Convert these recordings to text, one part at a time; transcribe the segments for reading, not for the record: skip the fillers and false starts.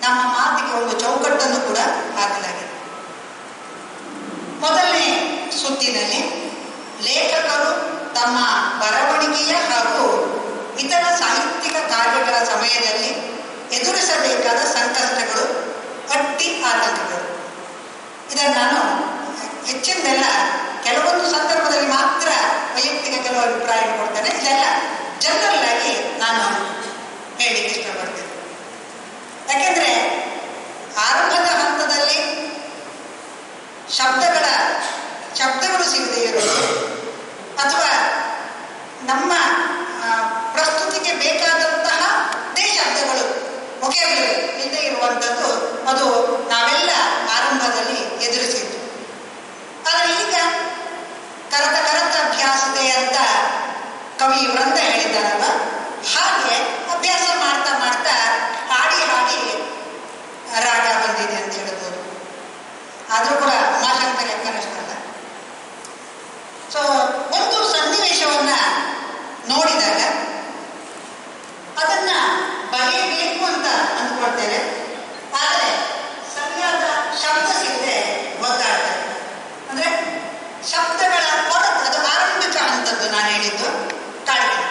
ನಮ್ಮ ಮಾತಿಗೆ ಒಂದು ಚೌಕಟ್ಟನ್ನು ಕೂಡ ಹಾಕಲಾಗಿದೆ. ಮೊದಲನೇ ಸುತ್ತಿನಲ್ಲಿ ಲೇಖಕರು ತಮ್ಮ ಬರವಣಿಗೆಯ ಹಾಗೂ ಇತರ ಸಾಹಿತ್ಯಿಕ ಕಾರ್ಯಗಳ ಸಮಯದಲ್ಲಿ ಎದುರಿಸಬೇಕಾದ ಸಂಕಷ್ಟಗಳು, ಅಡ್ಡಿ ಆತಂಕಗಳು. ಇದನ್ನು ನಾನು ಹೆಚ್ಚಿನದೆಲ್ಲ ಕೆಲವೊಂದು ಸಂದರ್ಭದಲ್ಲಿ ಮಾತ್ರ ವೈಯಕ್ತಿಕ ಕೆಲವು ಅಭಿಪ್ರಾಯ ಕೊಡ್ತೇನೆ. ಇದೆಲ್ಲ ಜನರಲ್ ಆಗಿ ನಾನು ಹೇಳಲಿಕ್ಕೆ ಇಷ್ಟಪಡ್ತೇನೆ. ಯಾಕೆಂದ್ರೆ ಆರಂಭದ ಹಂತದಲ್ಲಿ ಶಬ್ದಗಳು ಸಿಗದೇ ಇರೋದು ಅಥವಾ ನಮ್ಮ ಪ್ರಸ್ತುತಿಗೆ ಬೇಕಾದಂತಹ ಶಬ್ದಗಳು ಒಕೆಬುಲರಿ ಇಲ್ಲದೆ ಇರುವಂಥದ್ದು ಅದು ನಾವೆಲ್ಲ ಆರಂಭದಲ್ಲಿ ಎದುರಿಸಿದ್ದು. ಆದರೆ ಈಗ ಕರತ ಅಭ್ಯಾಸದೆ ಅಂತ ಕವಿ ವೃಂದ ಹೇಳಿದ್ದಾರಲ್ಲ, ಹಾಗೆ ಅಭ್ಯಾಸ ಮಾಡ್ತಾ ಮಾಡ್ತಾ ಹಾಡಿ ರಾಗ ಬಂದಿದೆ ಅಂತ ಹೇಳ್ಬೋದು. ಆದರೂ ಕೂಡ ಉಮಾಶಂಕರ ಲೆಕ್ಕನಷ್ಟಲ್ಲ. ಸೊ ಒಂದು ಸನ್ನಿವೇಶವನ್ನ ನೋಡಿದಾಗ ಅದನ್ನ ಬರೆಯಬೇಕು ಅಂತ ಅಂದ್ಕೊಳ್ತೇವೆ, ಆದರೆ ಸರಿಯಾದ ಶಬ್ದ ಸಿಗದೆ ಒದ್ದಾಡ್ತೇವೆ. ಅಂದ್ರೆ ಶಬ್ದಗಳ ಕೊರತೆ, ಅದು ಆರಂಭಿಕ ಹಂತದ್ದು ನಾನು ಹೇಳಿದ್ದು ಕಾಡಿಗೆ.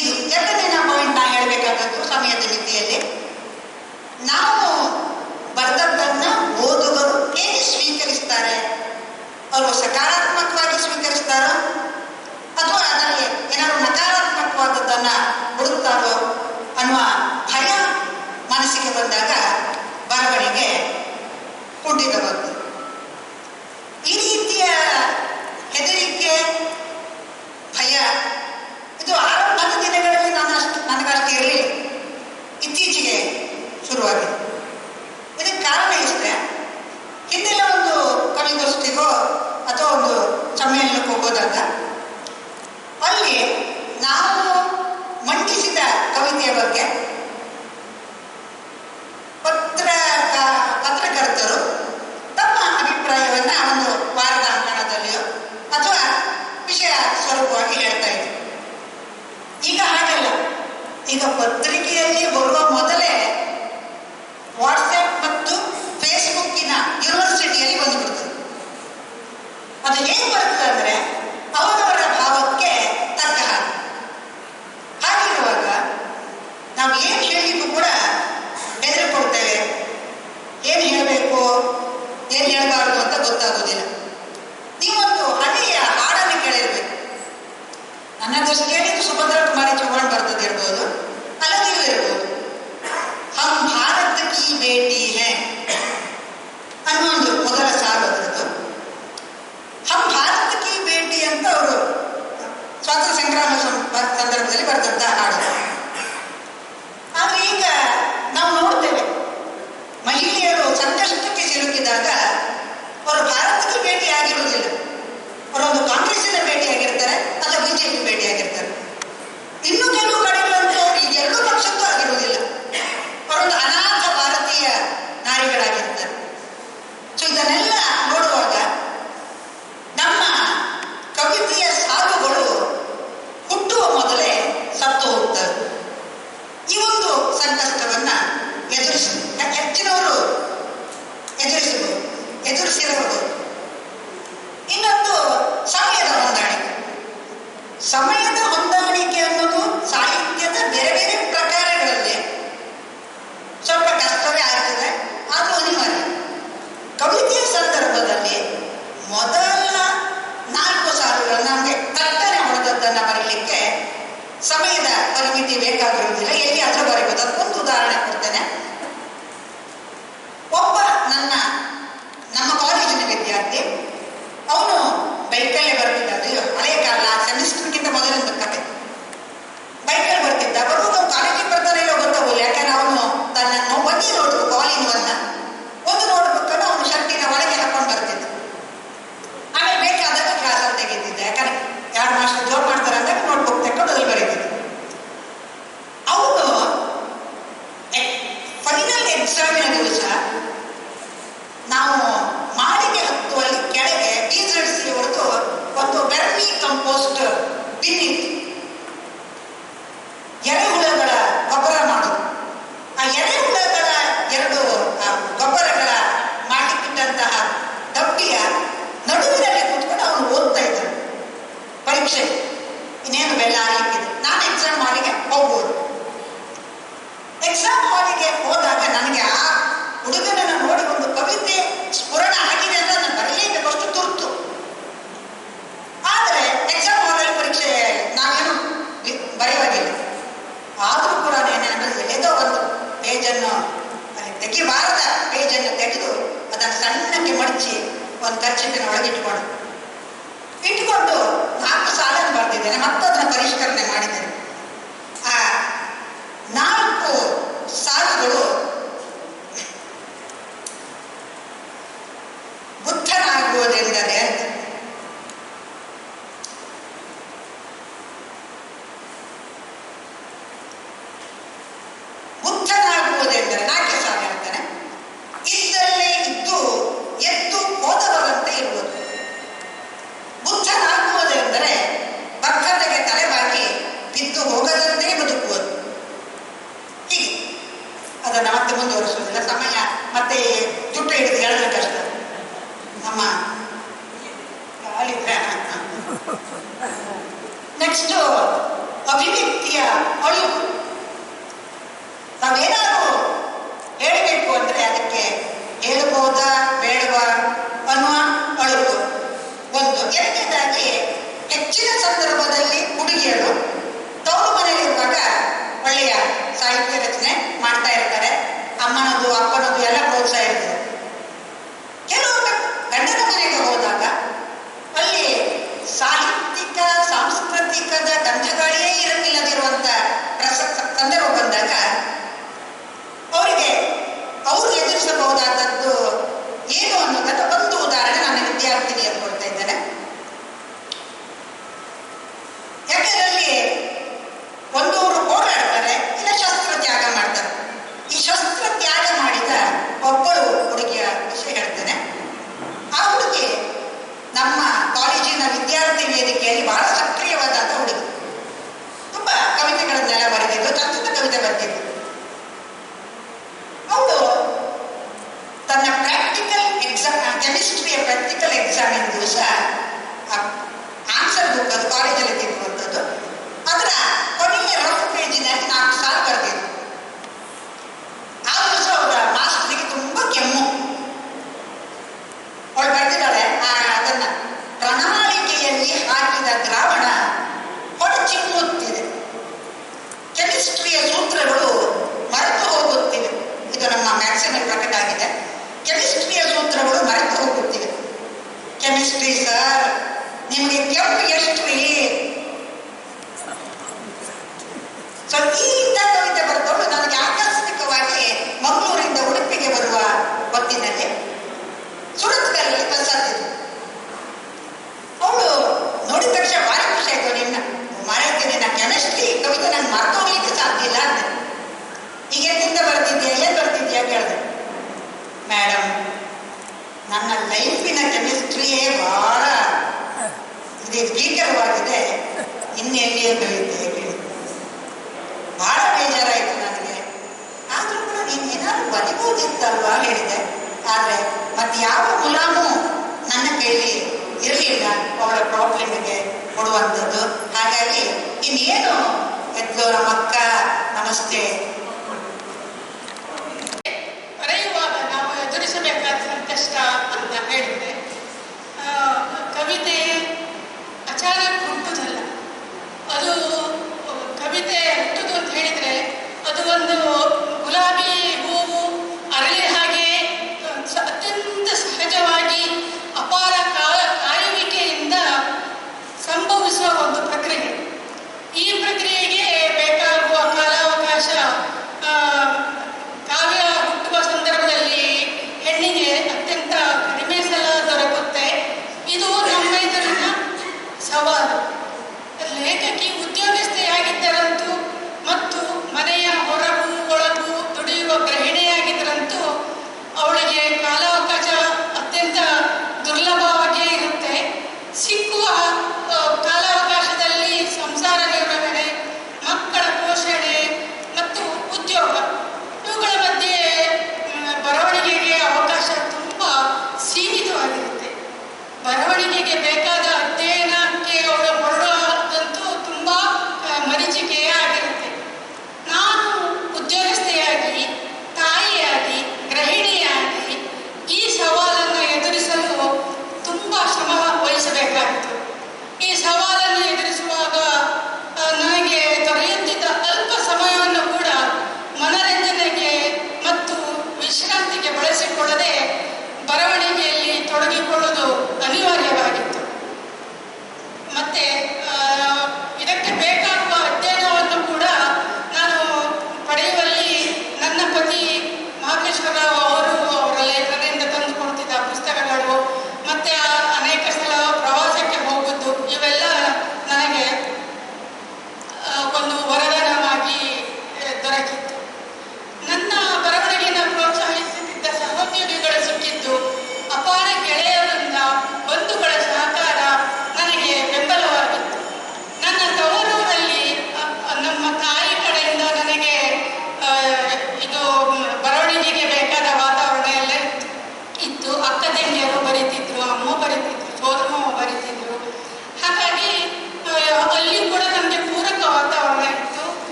ಇದು ಎರಡನೇ ಪಾಯಿಂಟ್ ನಾ ಹೇಳಬೇಕಾದದ್ದು. ಸಮಯದ ಮಿತಿಯಲ್ಲಿ ನಾವು ಬರೆದದ್ದನ್ನ ಓದುಗರು ಹೇಗೆ ಸ್ವೀಕರಿಸ್ತಾರೆ, ಅವರು ಸಕಾರಾತ್ಮಕವಾಗಿ ಸ್ವೀಕರಿಸ್ತಾರೋ ಅಥವಾ ಅದರಲ್ಲಿ ಏನಾದರೂ ನಕಾರಾತ್ಮಕವಾದದ್ದನ್ನ ಹುಡುಕ್ತಾರೋ ಅನ್ನುವ ಭಯ ಮನಸ್ಸಿಗೆ ಬಂದಾಗ ಬರವಣಿಗೆ ಕುಂಠಿತ ಬರ್ತದೆ. ಈ ರೀತಿಯ ಹೆದರಿಕೆ, ಭಯ ಇದು ಆರಂಭದ ದಿನಗಳಲ್ಲಿ ನನಗಷ್ಟು ಇರಲಿಲ್ಲ, ಇತ್ತೀಚೆಗೆ ಶುರುವಾಗಿದೆ. ಇದಕ್ಕೆ ಕಾರಣ ಇಷ್ಟೇ, ಹಿಂದೆಲ್ಲ ಒಂದು ಕವಿಗೋಷ್ಠಿಗೋ ಅಥವಾ ಒಂದು ಸಮ್ಮೇಳನಕ್ಕೆ ಹೋಗೋದಾಗ ಅಲ್ಲಿ ನಾವು ಮಂಡಿಸಿದ ಕವಿತೆಯ ಬಗ್ಗೆ ಪತ್ರಕರ್ತರು ತಮ್ಮ ಅಭಿಪ್ರಾಯವನ್ನ ಒಂದು ವಾರದ ಅಂಕಣದಲ್ಲಿಯೋ ಅಥವಾ ವಿಷಯ ಸ್ವರೂಪವಾಗಿ ಹೇಳ್ತಾ ಇದ್ರು. ಈಗ ಹಾಗಲ್ಲ. ಈಗ ಪತ್ರಿಕೆಯಲ್ಲಿ ಬರುವ ಮೊದಲೇ ವಾಟ್ಸ್ಆ್ಯಪ್ ಮತ್ತು ಫೇಸ್ಬುಕ್ಕಿನ ಯೂನಿವರ್ಸಿಟಿಯಲ್ಲಿ ಬಂದುಬಿಡ್ತದೆ. ಅದು ಹೇಗೆ ಬರ್ತದೆ ಅಂದರೆ ಅವರವರ ಭಾವಕ್ಕೆ ತಕ್ಕ ಹಾಗೆ. ಹಾಗಿರುವಾಗ ನಾವು ಏನು ಹೇಳಲಿಕ್ಕೂ ಕೂಡ ಹೆದರಿಕೊಳ್ತೇವೆ. ಏನು ಹೇಳಬೇಕು, ಏನು ಹೇಳಬಾರ್ದು ಅಂತ ಗೊತ್ತಾಗೋದಿಲ್ಲ. ನೀವೊಂದು ಹಳೆಯ ಹಾಡನ್ನು ಕೇಳಿರ್ಬೇಕು. ನನ್ನ ದೃಷ್ಟಿಯಲ್ಲಿ ಸುಭದ್ರ ಕುಮಾರಿ ಚೌಹಾಣ್ ಬರ್ತದೆ ಇರ್ಬೋದು, ಅಲ್ಲದಿಯೂ ಇರ್ಬೋದು. ಹಮ್ ಭಾರತ ಕಿ ಬೇಟಿ ಹೇ ಅನ್ನೋ ಒಂದು ಮೊದಲ ಸಾಲು ಅದರದ್ದು. ಹಮ್ ಭಾರತ ಕಿ ಬೇಟಿ ಅಂತ ಅವರು ಸ್ವಾತಂತ್ರ್ಯ ಸಂಗ್ರಾಮ ಸಂದರ್ಭದಲ್ಲಿ ಬರ್ತಂತ ಹಾಡು. ಆದ್ರೆ ಈಗ ನಾವು ನೋಡ್ತೇವೆ, ಮಹಿಳೆಯರು ಸಂಕಷ್ಟಕ್ಕೆ ಸಿಲುಕಿದಾಗ ಅವರು ಭಾರತಕ್ಕೆ ಭೇಟಿ ಆಗಿರುವುದಿಲ್ಲ. ಅವರೊಂದು ಕಾಂಗ್ರೆಸ್ಸಿನ ಭೇಟಿಯಾಗಿರ್ತಾರೆ ಅಥವಾ ಬಿಜೆಪಿ ಭೇಟಿಯಾಗಿರ್ತಾರೆ. ಇನ್ನು ಕೆಲವು ಕಡೆಗಳಂತೂ ಅವರು ಈ ಎರಡೂ ಪಕ್ಷಕ್ಕೂ ಆಗಿರುವುದಿಲ್ಲ. ಅವರೊಂದು ಅನಾಥ ಭಾರತೀಯ ನಾರಿಗಳಾಗಿರ್ತಾರೆ. ಸೊ ಇದನ್ನೆಲ್ಲ ನೋಡುವಾಗ ನಮ್ಮ ಕವಿತೆಯ ಸಾಲುಗಳು ಹುಟ್ಟುವ ಮೊದಲೇ ಸತ್ತು ಹೋಗ್ತಾರೆ. ಈ ಒಂದು ಸಂಕಷ್ಟವನ್ನ ಹೆಚ್ಚಿನವರು ಎದುರಿಸಿರಬಹುದು. ಇನ್ನೊಂದು ಸಮಯದ ಹೊಂದಾಣಿಕೆ. ಸಮಯದ ಹೊಂದಾಣಿಕೆ ಅನ್ನೋದು ಸಾಹಿತ್ಯದ ಬೇರೆ ಬೇರೆ ಪ್ರಕಾರಗಳಲ್ಲಿ ಸ್ವಲ್ಪ ಕಷ್ಟವೇ ಆಗ್ತದೆ, ಆದರೂ ಅನಿವಾರ್ಯ. ಕವಿತೆಯ ಸಂದರ್ಭದಲ್ಲಿ ಮೊದಲ 4 ಸಾಲುಗಳು ನಮಗೆ ತಟ್ಟನೆ ಹೊಡೆದದ್ದನ್ನು ಬರೀಲಿಕ್ಕೆ ಸಮಯದ ಪರಿಮಿತಿ ಬೇಕಾಗಿರುವುದಿಲ್ಲ, ಎಲ್ಲಿಯಾದರೂ ಬರೀಬಹುದು. ಅದಕ್ಕೊಂದು ಉದಾಹರಣೆ ಕೊಡ್ತೇನೆ. ಒಬ್ಬ ನಮ್ಮ ಕಾಲೇಜಿನ ವಿದ್ಯಾರ್ಥಿ, ಅವನು ಬೈಕಲ್ಲೇ ಬರ್ತಿದ್ದ. ಹಳೆಯ ಕಾಲ, ಸೆಮಿಸ್ಟರ್ಗಿಂತ ಮೊದಲೊಂದು ಕತೆ. ಬೈಕಲ್ಲಿ ಬರ್ತಿದ್ದ. ಬರುವಾಗ ಕಾಲೇಜಿಗೆ ಬರ್ತಾನೆ ಇಲ್ಲೋ ಗೊತ್ತಾಗೋಲ್ಲ. ಯಾಕಂದ್ರೆ ಅವನು ತನ್ನ ಒಂದೇ ನೋಟ್ಬುಕ್, ಆಲ್ ಇನ್ ಒನ್ ಒಂದು ನೋಟ್ಬುಕ್ ಅನ್ನು ಅವನು ಶರ್ಟಿನ ಒಳಗೆ ಹಾಕೊಂಡು ಬರ್ತಿದ್ದ. ಆಮೇಲೆ ಬೇಕಾದಾಗ ಕ್ಲಾಸಲ್ಲಿ ತೆಗಿತಿದ್ದ. ಯಾಕಂದ್ರೆ ಯಾರು ಮಾಸ್ಟರ್ ಜೋರ್ ಮಾಡ್ತಾರೆ ಅಂದಾಗ ನೋಟ್ಬುಕ್ ತೆಕ್ಕೊಂಡು ಅದ್ರಲ್ಲಿ ಬರೀತಿದ್ದ. ಅವನು ಫೈನಲ್ ಎಕ್ಸಾಮಿನ ದಿವಸ ನಾವು ಮಾಳಿಗೆ ಹತ್ತುವಲ್ಲಿ ಕೆಳಗೆ ಬೀಜಡಿಸಿ ಹೊರತು ಒಂದು ಪರೀಕ್ಷೆ ಇನ್ನೇನು ಬೆಲ್ಲ ಆಗ್ಲಿಕ್ಕಿದೆ. ನಾನು ಎಕ್ಸಾಮ್ ಹಾಲಿಗೆ ಹೋಗ್ಬೋದು. ಎಕ್ಸಾಮ್ ಹಾಲಿಗೆ ಹೋದಾಗ ನನಗೆ ಆ ಹುಡುಗನನ್ನು ನೋಡಿ ಒಂದು ಕವಿತೆ ಸ್ಫುರಣ ಆಗಿದೆ ಅಂದ್ರೆ ಅದನ್ನು ಬರಲೇಬೇಕಷ್ಟು ತುರ್ತು. ಆದರೆ ಎಕ್ಸಾಮ್ ಹಾಲಲ್ಲಿ ಪರೀಕ್ಷೆ ನಾವೇನು ಬರೆಯುವಾಗಿಲ್ಲ. ಆದರೂ ಕೂಡ ಏನೇನಂದ್ರೆ ಎಲ್ಲೋ ಒಂದು ಪೇಜನ್ನು ತೆಗಿಬಾರದ ಪೇಜನ್ನು ತೆಗೆದು ಅದನ್ನು ಸಣ್ಣಕ್ಕೆ ಮಡಚಿ ಒಂದು ಖರ್ಚಿನ ಒಳಗಿಟ್ಟುಕೊಂಡು 4 ಸಾಲನ್ನು ಬರೆದಿದ್ದೇನೆ. ಮತ್ತೆ ಅದನ್ನು ಪರಿಷ್ಕರಣೆ ಮಾಡಿದ್ದೇನೆ. ಆ 4 ಸಾಲುಗಳು ಬುದ್ಧನಾಗುವುದೆಂದರೆ ಬುದ್ಧನಾಗುವುದೆಂದರೆ 4 ಸಾಲ ಹೇಳ್ತಾನೆ. ಇದ್ದಲ್ಲೇ ಇದ್ದು ಎದ್ದು ಹೋದವರಂತೆ ಇರುವುದು. ಬುದ್ಧನಾಗುವುದೆಂದರೆ ಬದ್ಧತೆಗೆ ತಲೆಬಾಗಿ ಬಿದ್ದು ಹೋಗದಂತೆ ಬದುಕುವುದು. ಹೀಗೆ ಅದನ್ನು ಮತ್ತೆ ಮುಂದುವರಿಸುವುದಿಲ್ಲ, ಸಮಯ ಮತ್ತೆ ಜುಟ್ಟು ಹಿಡಿದು ಹೇಳಿದ್ರೆ ಕಷ್ಟ. ನಮ್ಮ ನೆಕ್ಸ್ಟ್ ಅಭಿವ್ಯಕ್ತಿಯ ಅಳಿವು. ನಾವೇನಾದ್ರು ಹೇಳಬೇಕು ಅಂದ್ರೆ ಅದಕ್ಕೆ ಹೇಳಬಹುದಾ ಬೇಡವಾ ಅನ್ನುವ ಅಳಿವು ಒಂದು. ಎರಡನೇದಾಗಿ ಹೆಚ್ಚಿನ ಸಂದರ್ಭದಲ್ಲಿ ಹುಡುಗಿಯರು ತವರು ಮನೆಯಲ್ಲಿರುವಾಗ ಒಳ್ಳೆಯ ಸಾಹಿತ್ಯ ರಚನೆ ಮಾಡ್ತಾ ಇರ್ತಾರೆ. ಅಮ್ಮನದು ಅಪ್ಪನದು ಎಲ್ಲ ಪ್ರೋತ್ಸಾಹ ಇರ್ತದೆ. ಕೆಲವೊಮ್ಮೆ ಗಂಡನ ಮನೆಗೆ ಹೋದಾಗ ಅಲ್ಲಿ ಸಾಹಿತ್ಯಿಕ ಸಾಂಸ್ಕೃತಿಕದ ಗಂಧಗಾಳಿಯೇ ಇಲ್ಲದಿರುವಂತ ಸಂದರ್ಭ ಬಂದಾಗ ಅವರಿಗೆ ಅವರು ಎದುರಿಸಬಹುದಾದದ್ದು ಏನು ಅನ್ನೋದನ್ನು ಒಂದು ಉದಾಹರಣೆ ನನ್ನ ವಿದ್ಯಾರ್ಥಿನಿಯರು ಕೊಡ್ತಾ ಇದ್ದೇನೆ. ಯಾಕೆಂದ್ರೆ ಒಂದೂರು ಹೋರಾಡ್ತಾರೆ, ಇಲ್ಲ ಶಸ್ತ್ರ ತ್ಯಾಗ ಮಾಡ್ತಾರೆ. ಈ ಶಸ್ತ್ರ ತ್ಯಾಗ ಮಾಡಿದ ಒಬ್ಬಳು ಹುಡುಗಿಯ ವಿಷಯ ಹೇಳ್ತೇನೆ. ಆ ಹುಡುಗಿ ನಮ್ಮ ಕಾಲೇಜಿನ ವಿದ್ಯಾರ್ಥಿ ವೇದಿಕೆಯಲ್ಲಿ ಬಹಳ ಸಕ್ರಿಯವಾದಂಥ ಹುಡುಗಿ. ತುಂಬಾ ಕವಿತೆಗಳನ್ನೆಲ್ಲ ಬರೆದಿದ್ದು, ಚಂದದ ಕವಿತೆ ಬರೆದಿದ್ದು. ಅವಳು ತನ್ನ ಪ್ರಾಕ್ಟಿಕಲ್ ಎಕ್ಸಾಮ್, ಕೆಮಿಸ್ಟ್ರಿಯ ಪ್ರಾಕ್ಟಿಕಲ್ ಎಕ್ಸಾಮಿನ ದಿವಸ ಆನ್ಸರ್ ಬುಕ್, ಅದು ಕಾಲೇಜಲ್ಲಿ ತಿನ್ನುವಂಥದ್ದು, ಅದರ ಕೊನೆಯ ರಫ್ ಪೇಜಿನಲ್ಲಿ 4 ಸಾಲು ಬರೆದಿದ್ದು. ಆ ದಿವಸ ಅವರ ಮಾಸ್ಟರಿಗೆ ತುಂಬಾ ಕೆಮ್ಮು. ಅವಳು ಬರೆದಿದ್ದಾಳೆ, ಅದನ್ನ ಪ್ರಣಾಳಿಕೆಯಲ್ಲಿ ಹಾಕಿದ ದ್ರಾವಣ ಹೊರಚಿಮ್ಮುತ್ತಿದೆ, ಕೆಮಿಸ್ಟ್ರಿಯ ಸೂತ್ರಗಳು ಮರೆತು ಹೋಗುತ್ತಿವೆ. ಇದು ನಮ್ಮ ಮ್ಯಾಕ್ಸಿನಲ್ಲಿ ಪ್ರಕಟ ಆಗಿದೆ. ಕೆಮಿಸ್ಟ್ರಿಯ ಸೂತ್ರಗಳು ಮರೆತು ಹೋಗುತ್ತಿವೆ. ಕೆಮಿಸ್ಟ್ರಿ ಸರ್, ನಿಮಗೆ ಕೆಂಪು ಎಷ್ಟು ರೀ? ಸೊ ಈ ಕವಿತೆ ಬರೆದವಳು ನನಗೆ ಆಕಸ್ಮಿಕವಾಗಿ ಮಂಗಳೂರಿಂದ ಉಡುಪಿಗೆ ಬರುವ ಹೊತ್ತಿನಲ್ಲಿ ಸುರತ್ಕಲ್ಲಿ ಬಸ್ ಹತ್ತಿದ್ರು. ಅವಳು ನೋಡಿದ ತಕ್ಷಣ ಭಾರಿ ಖುಷಿ ಆಯ್ತು. ನಿನ್ನ ಮರೆಯುತ್ತೆ, ನಿನ್ನ ಕೆಮಿಸ್ಟ್ರಿ ಕವಿತೆ ನಂಗೆ ಮರೆತು ಹೋಗ್ಲಿಕ್ಕೆ ಸಾಧ್ಯ ಇಲ್ಲ ಅಂದೆ. ಈಗ ಎಲ್ಲಿಂದ ಬರ್ತಿದ್ಯಾ, ಏನ್ ಬರ್ತಿದ್ಯಾ ಕೇಳಿದೆ. ಮೇಡಮ್, ನನ್ನ ಲೈಫಿನ ಕೆಮಿಸ್ಟ್ರಿಯೇ ಬಹಳ ಭೀಕರವಾಗಿದೆ, ಇನ್ನೆಲ್ಲಿಯೇ ಕವಿತೆ ಕೇಳಿ ಬಹಳ ಬೇಜಾರಾಯಿತು ನನಗೆ. ಆದ್ರೂ ಕೂಡ ನೀನು ಏನಾದ್ರು ಬದಿಬೋದಿತ್ತಲ್ವಾ ಹೇಳಿದೆ. ಆದ್ರೆ ಮತ್ತೆ ಯಾವ ಮುಲಾಮು ನನ್ನ ಕೈಲಿ ಇರಲಿಲ್ಲ ಅವಳ ಪ್ರಾಬ್ಲಮ್ಗೆ ಕೊಡುವಂಥದ್ದು. ಹಾಗಾಗಿ ಇನ್ನೇನು ಎದ್ದು ನಮ್ಮಕ್ಕ ನಮಸ್ತೆ ಬರೆಯುವಾಗ ನಾವು ಎದುರಿಸಬೇಕಾದ ಸಂಕಷ್ಟ ಅಂತ ಹೇಳಿದ್ರೆ, ಕವಿತೆ ಅಚಾನಕ್ ಹುಟ್ಟುದಲ್ಲ. ಅದು ಕವಿತೆ ಹುಟ್ಟುದು ಅಂತ ಹೇಳಿದ್ರೆ ಅದು ಒಂದು ಗುಲಾಬಿ ಹೂವು ಅರಳಿ ಹಾಗೆ ಅತ್ಯಂತ ಸಹಜವಾಗಿ ಅಪಾರ ಕಾಯುವಿಕೆಯಿಂದ ಸಂಭವಿಸುವ ಒಂದು ಪ್ರಕ್ರಿಯೆ. ಈ ಪ್ರಕ್ರಿಯೆಗೆ ಬೇಕಾಗುವ ಕಾಲಾವಕಾಶ ಕಾವ್ಯ ಹುಟ್ಟುವ ಸಂದರ್ಭದಲ್ಲಿ ಹೆಣ್ಣಿಗೆ ಅತ್ಯಂತ ಕಡಿಮೆ ಸಲ ದೊರಕುತ್ತೆ. ಇದು ನಮ್ಮ ಇದನ್ನ ಸವಾಲು. ಲೇಖಕಿ ಉದ್ಯೋಗ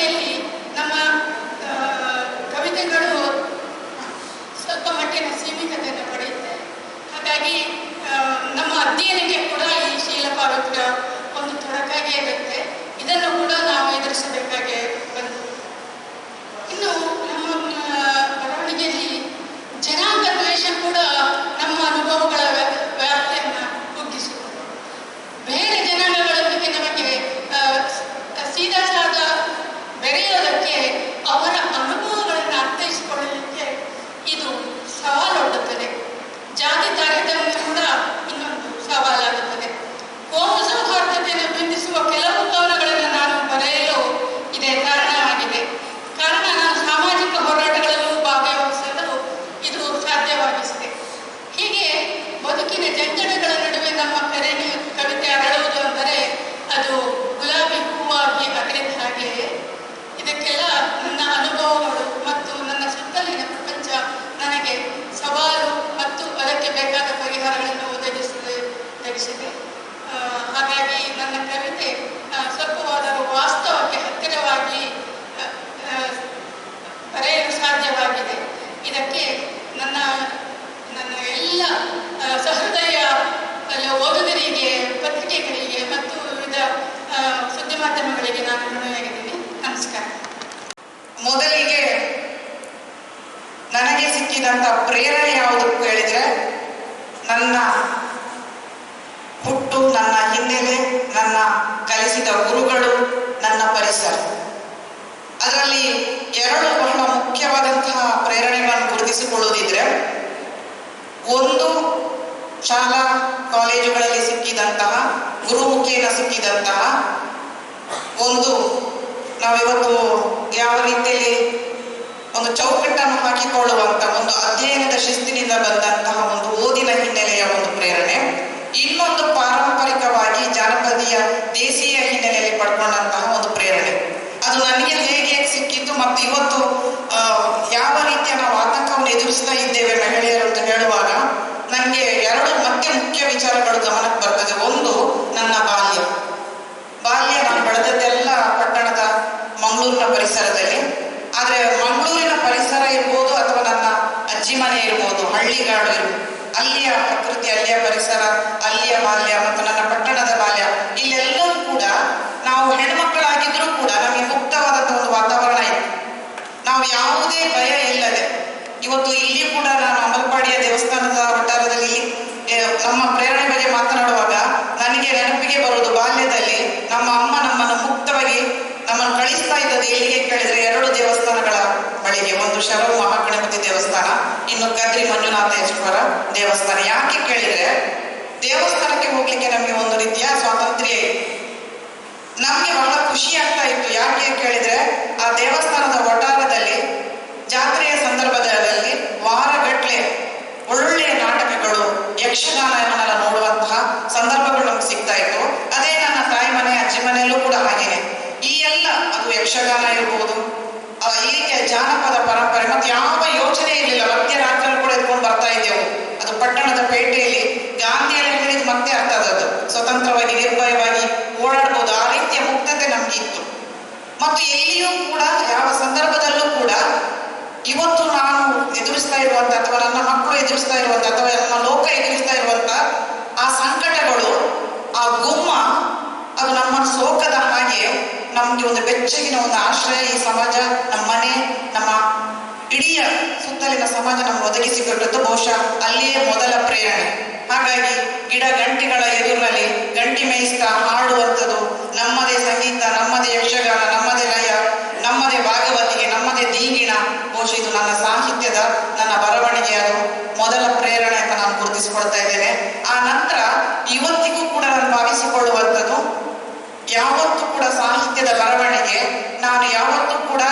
ಬರವಣಿಗೆಯಲ್ಲಿ ನಮ್ಮ ಆ, ಕವಿತೆಗಳು ಸ್ವಲ್ಪ ಮಟ್ಟಿನ ಸೀಮಿತತೆಯನ್ನು ಪಡೆಯುತ್ತೆ. ಹಾಗಾಗಿ ನಮ್ಮ ಅಧ್ಯಯನಕ್ಕೆ ಕೂಡ ಈ ಶೀಲ ಪಾವಿತ್ರ್ಯ ಒಂದು ತೊಡಕಾಗಿ ಇರುತ್ತೆ. ಇದನ್ನು ಕೂಡ ನಾವು ಎದುರಿಸಬೇಕಾಗಿ ಬಂತು. ಇನ್ನು ನಮ್ಮ ಬರವಣಿಗೆಯಲ್ಲಿ ಜನಾಂಗ ದ್ವೇಷ ಕೂಡ ನಮ್ಮ ಅನುಭವಗಳ ವ್ಯಾಪ್ತಿಯನ್ನು ಕುಗ್ಗಿಸುತ್ತದೆ. ಬೇರೆ ಜನಾಂಗಗಳೊಂದಿಗೆ ನಮಗೆ ಸೀದಾ ಸಾದಾ ಬೆರೆಯೋದಕ್ಕೆ, ಅವರ ಅನುಭವಗಳನ್ನು ಅರ್ಥೈಸಿಕೊಳ್ಳಲಿಕ್ಕೆ ಇದು ಸವಾಲೊಡ್ಡುತ್ತದೆ. ಜಾತಿ ತಾರತಮ್ಯ ಕೂಡ ಇನ್ನೊಂದು ಸವಾಲಾಗುತ್ತದೆ. ಕೋಮು ಸೌಹಾರ್ದತೆಯನ್ನು ಬಿಂಬಿಸುವ ಕೆಲವು ಕವನಗಳನ್ನು ನಾನು ಬರೆಯಲು ಇದೇ ಕಾರಣವಾಗಿದೆ. ಕಾರಣ ನಾನು ಸಾಮಾಜಿಕ ಹೋರಾಟಗಳಲ್ಲೂ ಭಾಗವಹಿಸಲು ಇದು ಸಾಧ್ಯವಾಗಿಸಿದೆ. ಹೀಗೆ ಬದುಕಿನ ಜಂಜಡಗಳ ನಡುವೆ ನಮ್ಮ ಕವಿತೆ ಅರಳುವುದು ಅಂದರೆ ಅದು ಗುಲಾಬಿ ಹೂವಾಗಿ ಅರಳಿದ ಹಾಗೆಯೇ. ಇದಕ್ಕೆಲ್ಲ ನನ್ನ ಅನುಭವಗಳು ಮತ್ತು ನನ್ನ ಸುತ್ತಲಿನ ಪ್ರಪಂಚ ನನಗೆ ಸವಾಲು ಮತ್ತು ಅದಕ್ಕೆ ಬೇಕಾದ ಪರಿಹಾರಗಳನ್ನು ಒದಗಿಸಿದೆ. ಹಾಗಾಗಿ ನನ್ನ ಕವಿತೆ ಸ್ವಲ್ಪವಾದರೂ ವಾಸ್ತವಕ್ಕೆ ಹತ್ತಿರವಾಗಿ ಬರೆಯಲು ಸಾಧ್ಯವಾಗಿದೆ. ಇದಕ್ಕೆ ನನ್ನ ಎಲ್ಲ ಸಹೃದಯ ಓದುಗರಿಗೆ, ಪತ್ರಿಕೆಗಳಿಗೆ ಮತ್ತು ವಿವಿಧ ಸುದ್ದಿ ಮಾಧ್ಯಮಗಳಿಗೆ ನಾನು ಋಣಿಯಾಗಿದ್ದೀನಿ. ನಮಸ್ಕಾರ. ಮೊದಲಿಗೆ ನನಗೆ ಸಿಕ್ಕಿದಂಥ ಪ್ರೇರಣೆ ಯಾವುದು ಹೇಳಿದ್ರೆ, ನನ್ನ ಹುಟ್ಟು, ನನ್ನ ಹಿನ್ನೆಲೆ, ನನ್ನ ಕಲಿಸಿದ ಗುರುಗಳು, ನನ್ನ ಪರಿಸರ. ಅದರಲ್ಲಿ ಎರಡು ಬಹಳ ಮುಖ್ಯವಾದಂತಹ ಪ್ರೇರಣೆಗಳನ್ನು ಗುರುತಿಸಿಕೊಳ್ಳುವುದಿದ್ರೆ, ಒಂದು ಶಾಲಾ ಕಾಲೇಜುಗಳಲ್ಲಿ ಸಿಕ್ಕಿದಂತಹ ಗುರುಮುಖೇನ ಸಿಕ್ಕಿದಂತಹ ಒಂದು, ನಾವಿವತ್ತು ಯಾವ ರೀತಿಯಲ್ಲಿ ಒಂದು ಚೌಕಟ್ಟನ್ನು ಹಾಕಿಕೊಳ್ಳುವಂತ ಒಂದು ಅಧ್ಯಯನದ ಶಿಸ್ತಿನಿಂದ ಬಂದಂತಹ ಒಂದು ಓದಿನ ಹಿನ್ನೆಲೆಯ ಒಂದು ಪ್ರೇರಣೆ. ಇನ್ನೊಂದು ಪಾರಂಪರಿಕವಾಗಿ ಜಾನಪದೀಯ ದೇಶೀಯ ಹಿನ್ನೆಲೆಯಲ್ಲಿ ಪಡ್ಕೊಂಡಂತಹ ಒಂದು ಪ್ರೇರಣೆ. ಅದು ನನಗೆ ಹೇಗೆ ಸಿಕ್ಕಿತ್ತು ಮತ್ತು ಇವತ್ತು ಯಾವ ರೀತಿಯ ನಾವು ಆತಂಕವನ್ನು ಎದುರಿಸ್ತಾ ಇದ್ದೇವೆ ಮಹಿಳೆಯರು ಅಂತ ಹೇಳುವಾಗ ನನಗೆ ಎರಡು ಮತ್ತೆ ಮುಖ್ಯ ವಿಚಾರಗಳು ಗಮನಕ್ಕೆ ಬರ್ತದೆ. ಒಂದು, ನನ್ನ ಬಾಲ್ಯ. ನಾನು ಬೆಳೆದದ್ದೆಲ್ಲ ಪಟ್ಟಣದ ಮಂಗಳೂರಿನ ಪರಿಸರದಲ್ಲಿ. ಆದರೆ ಮಂಗಳೂರಿನ ಪರಿಸರ ಇರ್ಬೋದು ಅಥವಾ ನನ್ನ ಅಜ್ಜಿ ಮನೆ ಇರ್ಬೋದು, ಹಳ್ಳಿಗಾಡು ಇರ್ಬೋದು, ಅಲ್ಲಿಯ ಪ್ರಕೃತಿ, ಅಲ್ಲಿಯ ಪರಿಸರ, ಅಲ್ಲಿಯ ಬಾಲ್ಯ ಮತ್ತು ನನ್ನ ಪಟ್ಟಣದ ಬಾಲ್ಯ, ಇಲ್ಲೆಲ್ಲವೂ ಕೂಡ ನಾವು ಹೆಣ್ಮಕ್ಕಳಾಗಿದ್ರೂ ಕೂಡ ನಮಗೆ ಮುಕ್ತವಾದಂತಹ ಒಂದು ವಾತಾವರಣ ಇತ್ತು. ನಾವು ಯಾವುದೇ ಭಯ ಇಲ್ಲದೆ ಇವತ್ತು ಇಲ್ಲಿ ಕೂಡ ನಾನು ಅಮಲ್ಪಾಡಿಯ ದೇವಸ್ಥಾನದ ವಠಾರದಲ್ಲಿ ನಮ್ಮ ಪ್ರೇರಣೆ ಬಗ್ಗೆ ಮಾತನಾಡುವಾಗ ನನಗೆ ನೆನಪಿಗೆ ಬರುವುದು, ಬಾಲ್ಯದಲ್ಲಿ ನಮ್ಮ ಅಮ್ಮ ನಮ್ಮನ್ನು ಮುಕ್ತವಾಗಿ ನಮ್ಮನ್ನು ಕಳಿಸ್ತಾ ಇದ್ದದ್ದು ಎಲ್ಲಿಗೆ ಕೇಳಿದ್ರೆ ಎರಡು ದೇವಸ್ಥಾನಗಳ ಬಳಿಗೆ. ಒಂದು ಶರವು ಮಹಾಗಣಪತಿ ದೇವಸ್ಥಾನ, ಇನ್ನು ಕದ್ರಿ ಮಂಜುನಾಥೇಶ್ವರ ದೇವಸ್ಥಾನ. ಯಾಕೆ ಕೇಳಿದ್ರೆ ದೇವಸ್ಥಾನಕ್ಕೆ ಹೋಗ್ಲಿಕ್ಕೆ ನಮಗೆ ಒಂದು ರೀತಿಯ ಸ್ವಾತಂತ್ರ್ಯ ಇತ್ತು. ನಮ್ಗೆ ಬಹಳ ಖುಷಿ ಆಗ್ತಾ ಇತ್ತು. ಯಾಕೆ ಕೇಳಿದ್ರೆ ಆ ದೇವಸ್ಥಾನದ ವಠಾರದಲ್ಲಿ ಜಾತ್ರೆಯ ಸಂದರ್ಭದಲ್ಲಿ ವಾರಗಟ್ಲೆ ಒಳ್ಳೆಯ ನಾಟಕಗಳು, ಯಕ್ಷಗಾನವನ್ನೆಲ್ಲ ನೋಡುವಂತಹ ಸಂದರ್ಭಗಳು ನಮ್ಗೆ ಸಿಗ್ತಾ ಇತ್ತು. ಅದೇ ನನ್ನ ತಾಯಿ ಮನೆ, ಅಜ್ಜಿ ಮನೆಯಲ್ಲೂ ಕೂಡ ಹಾಗೇನೆ. ಈ ಎಲ್ಲ, ಅದು ಯಕ್ಷಗಾನ ಇರ್ಬೋದು, ಇಲ್ಲಿಗೆ ಜಾನಪದ ಪರಂಪರೆ, ಮತ್ತೆ ಯಾವ ಯೋಚನೆ ಇರಲಿಲ್ಲ. ಮಧ್ಯರಾತ್ರಿ ಕೂಡ ಎತ್ಕೊಂಡು ಬರ್ತಾ ಇದ್ದೆವು. ಅದು ಪಟ್ಟಣದ ಪೇಟೆಯಲ್ಲಿ ಗಾಂಧಿಯಲ್ಲಿ ಹೇಳಿದ ಮತ್ತೆ ಅರ್ಥ ಅದು ಸ್ವತಂತ್ರವಾಗಿ ನಿರ್ಭಯವಾಗಿ ಓಡಾಡ್ಬೋದು. ಆ ರೀತಿಯ ಮುಕ್ತತೆ ನಮ್ಗೆ ಇತ್ತು. ಮತ್ತು ಎಲ್ಲಿಯೂ ಕೂಡ ಯಾವ ಸಂದರ್ಭದಲ್ಲೂ ಕೂಡ ಇವತ್ತು ನಾನು ಎದುರಿಸ್ತಾ ಇರುವಂತ ಅಥವಾ ನನ್ನ ಮಕ್ಕಳು ಎದುರಿಸ್ತಾ ಇರುವಂತ ಅಥವಾ ನನ್ನ ಲೋಕ ಎದುರಿಸ್ತಾ ಇರುವಂತ ಆ ಸಂಕಟಗಳು, ಆ ಗುಮ್ಮ, ಅದು ನಮ್ಮನ್ನು ಸೋಕದ ಹಾಗೆ ನಮ್ಗೆ ಒಂದು ಬೆಚ್ಚಗಿನ ಒಂದು ಆಶ್ರಯ ಈ ಸಮಾಜ, ನಮ್ಮ ಮನೆ, ನಮ್ಮ ಇಡೀ ಸುತ್ತಲಿನ ಸಮಾಜ ನಮ್ಗೆ ಒದಗಿಸಿಕೊಟ್ಟದ್ದು ಬಹುಶಃ ಅಲ್ಲಿಯೇ ಮೊದಲ ಪ್ರೇರಣೆ. ಹಾಗಾಗಿ ಗಿಡ ಗಂಟಿಗಳ ಎದುರಿನಲ್ಲಿ ಗಂಟಿ ಮೇಯಿಸ್ತಾ ಹಾಡುವಂಥದ್ದು, ನಮ್ಮದೇ ಸಂಗೀತ, ನಮ್ಮದೇ ಯಕ್ಷಗಾನ, ನಮ್ಮದೇ ಲಯ, ನಮ್ಮದೇ ಭಾಗವತಿಗೆ, ನಮ್ಮದೇ ದೀಗಿಣ. ಬಹುಶಃ ಇದು ನನ್ನ ಸಾಹಿತ್ಯದ, ನನ್ನ ಬರವಣಿಗೆಯ ಮೊದಲ ಪ್ರೇರಣೆ ಅಂತ ನಾನು ಗುರುತಿಸಿಕೊಳ್ತಾ ಇದ್ದೇನೆ. ಆ ನಂತರ ಇವತ್ತಿಗೂ ಕೂಡ ನಾನು ಭಾವಿಸಿಕೊಳ್ಳುವಂಥದ್ದು, ಯಾವತ್ತೂ ಕೂಡ ಸಾಹಿತ್ಯದ ಬರವಣಿಗೆ ನಾನು ಯಾವತ್ತೂ ಕೂಡ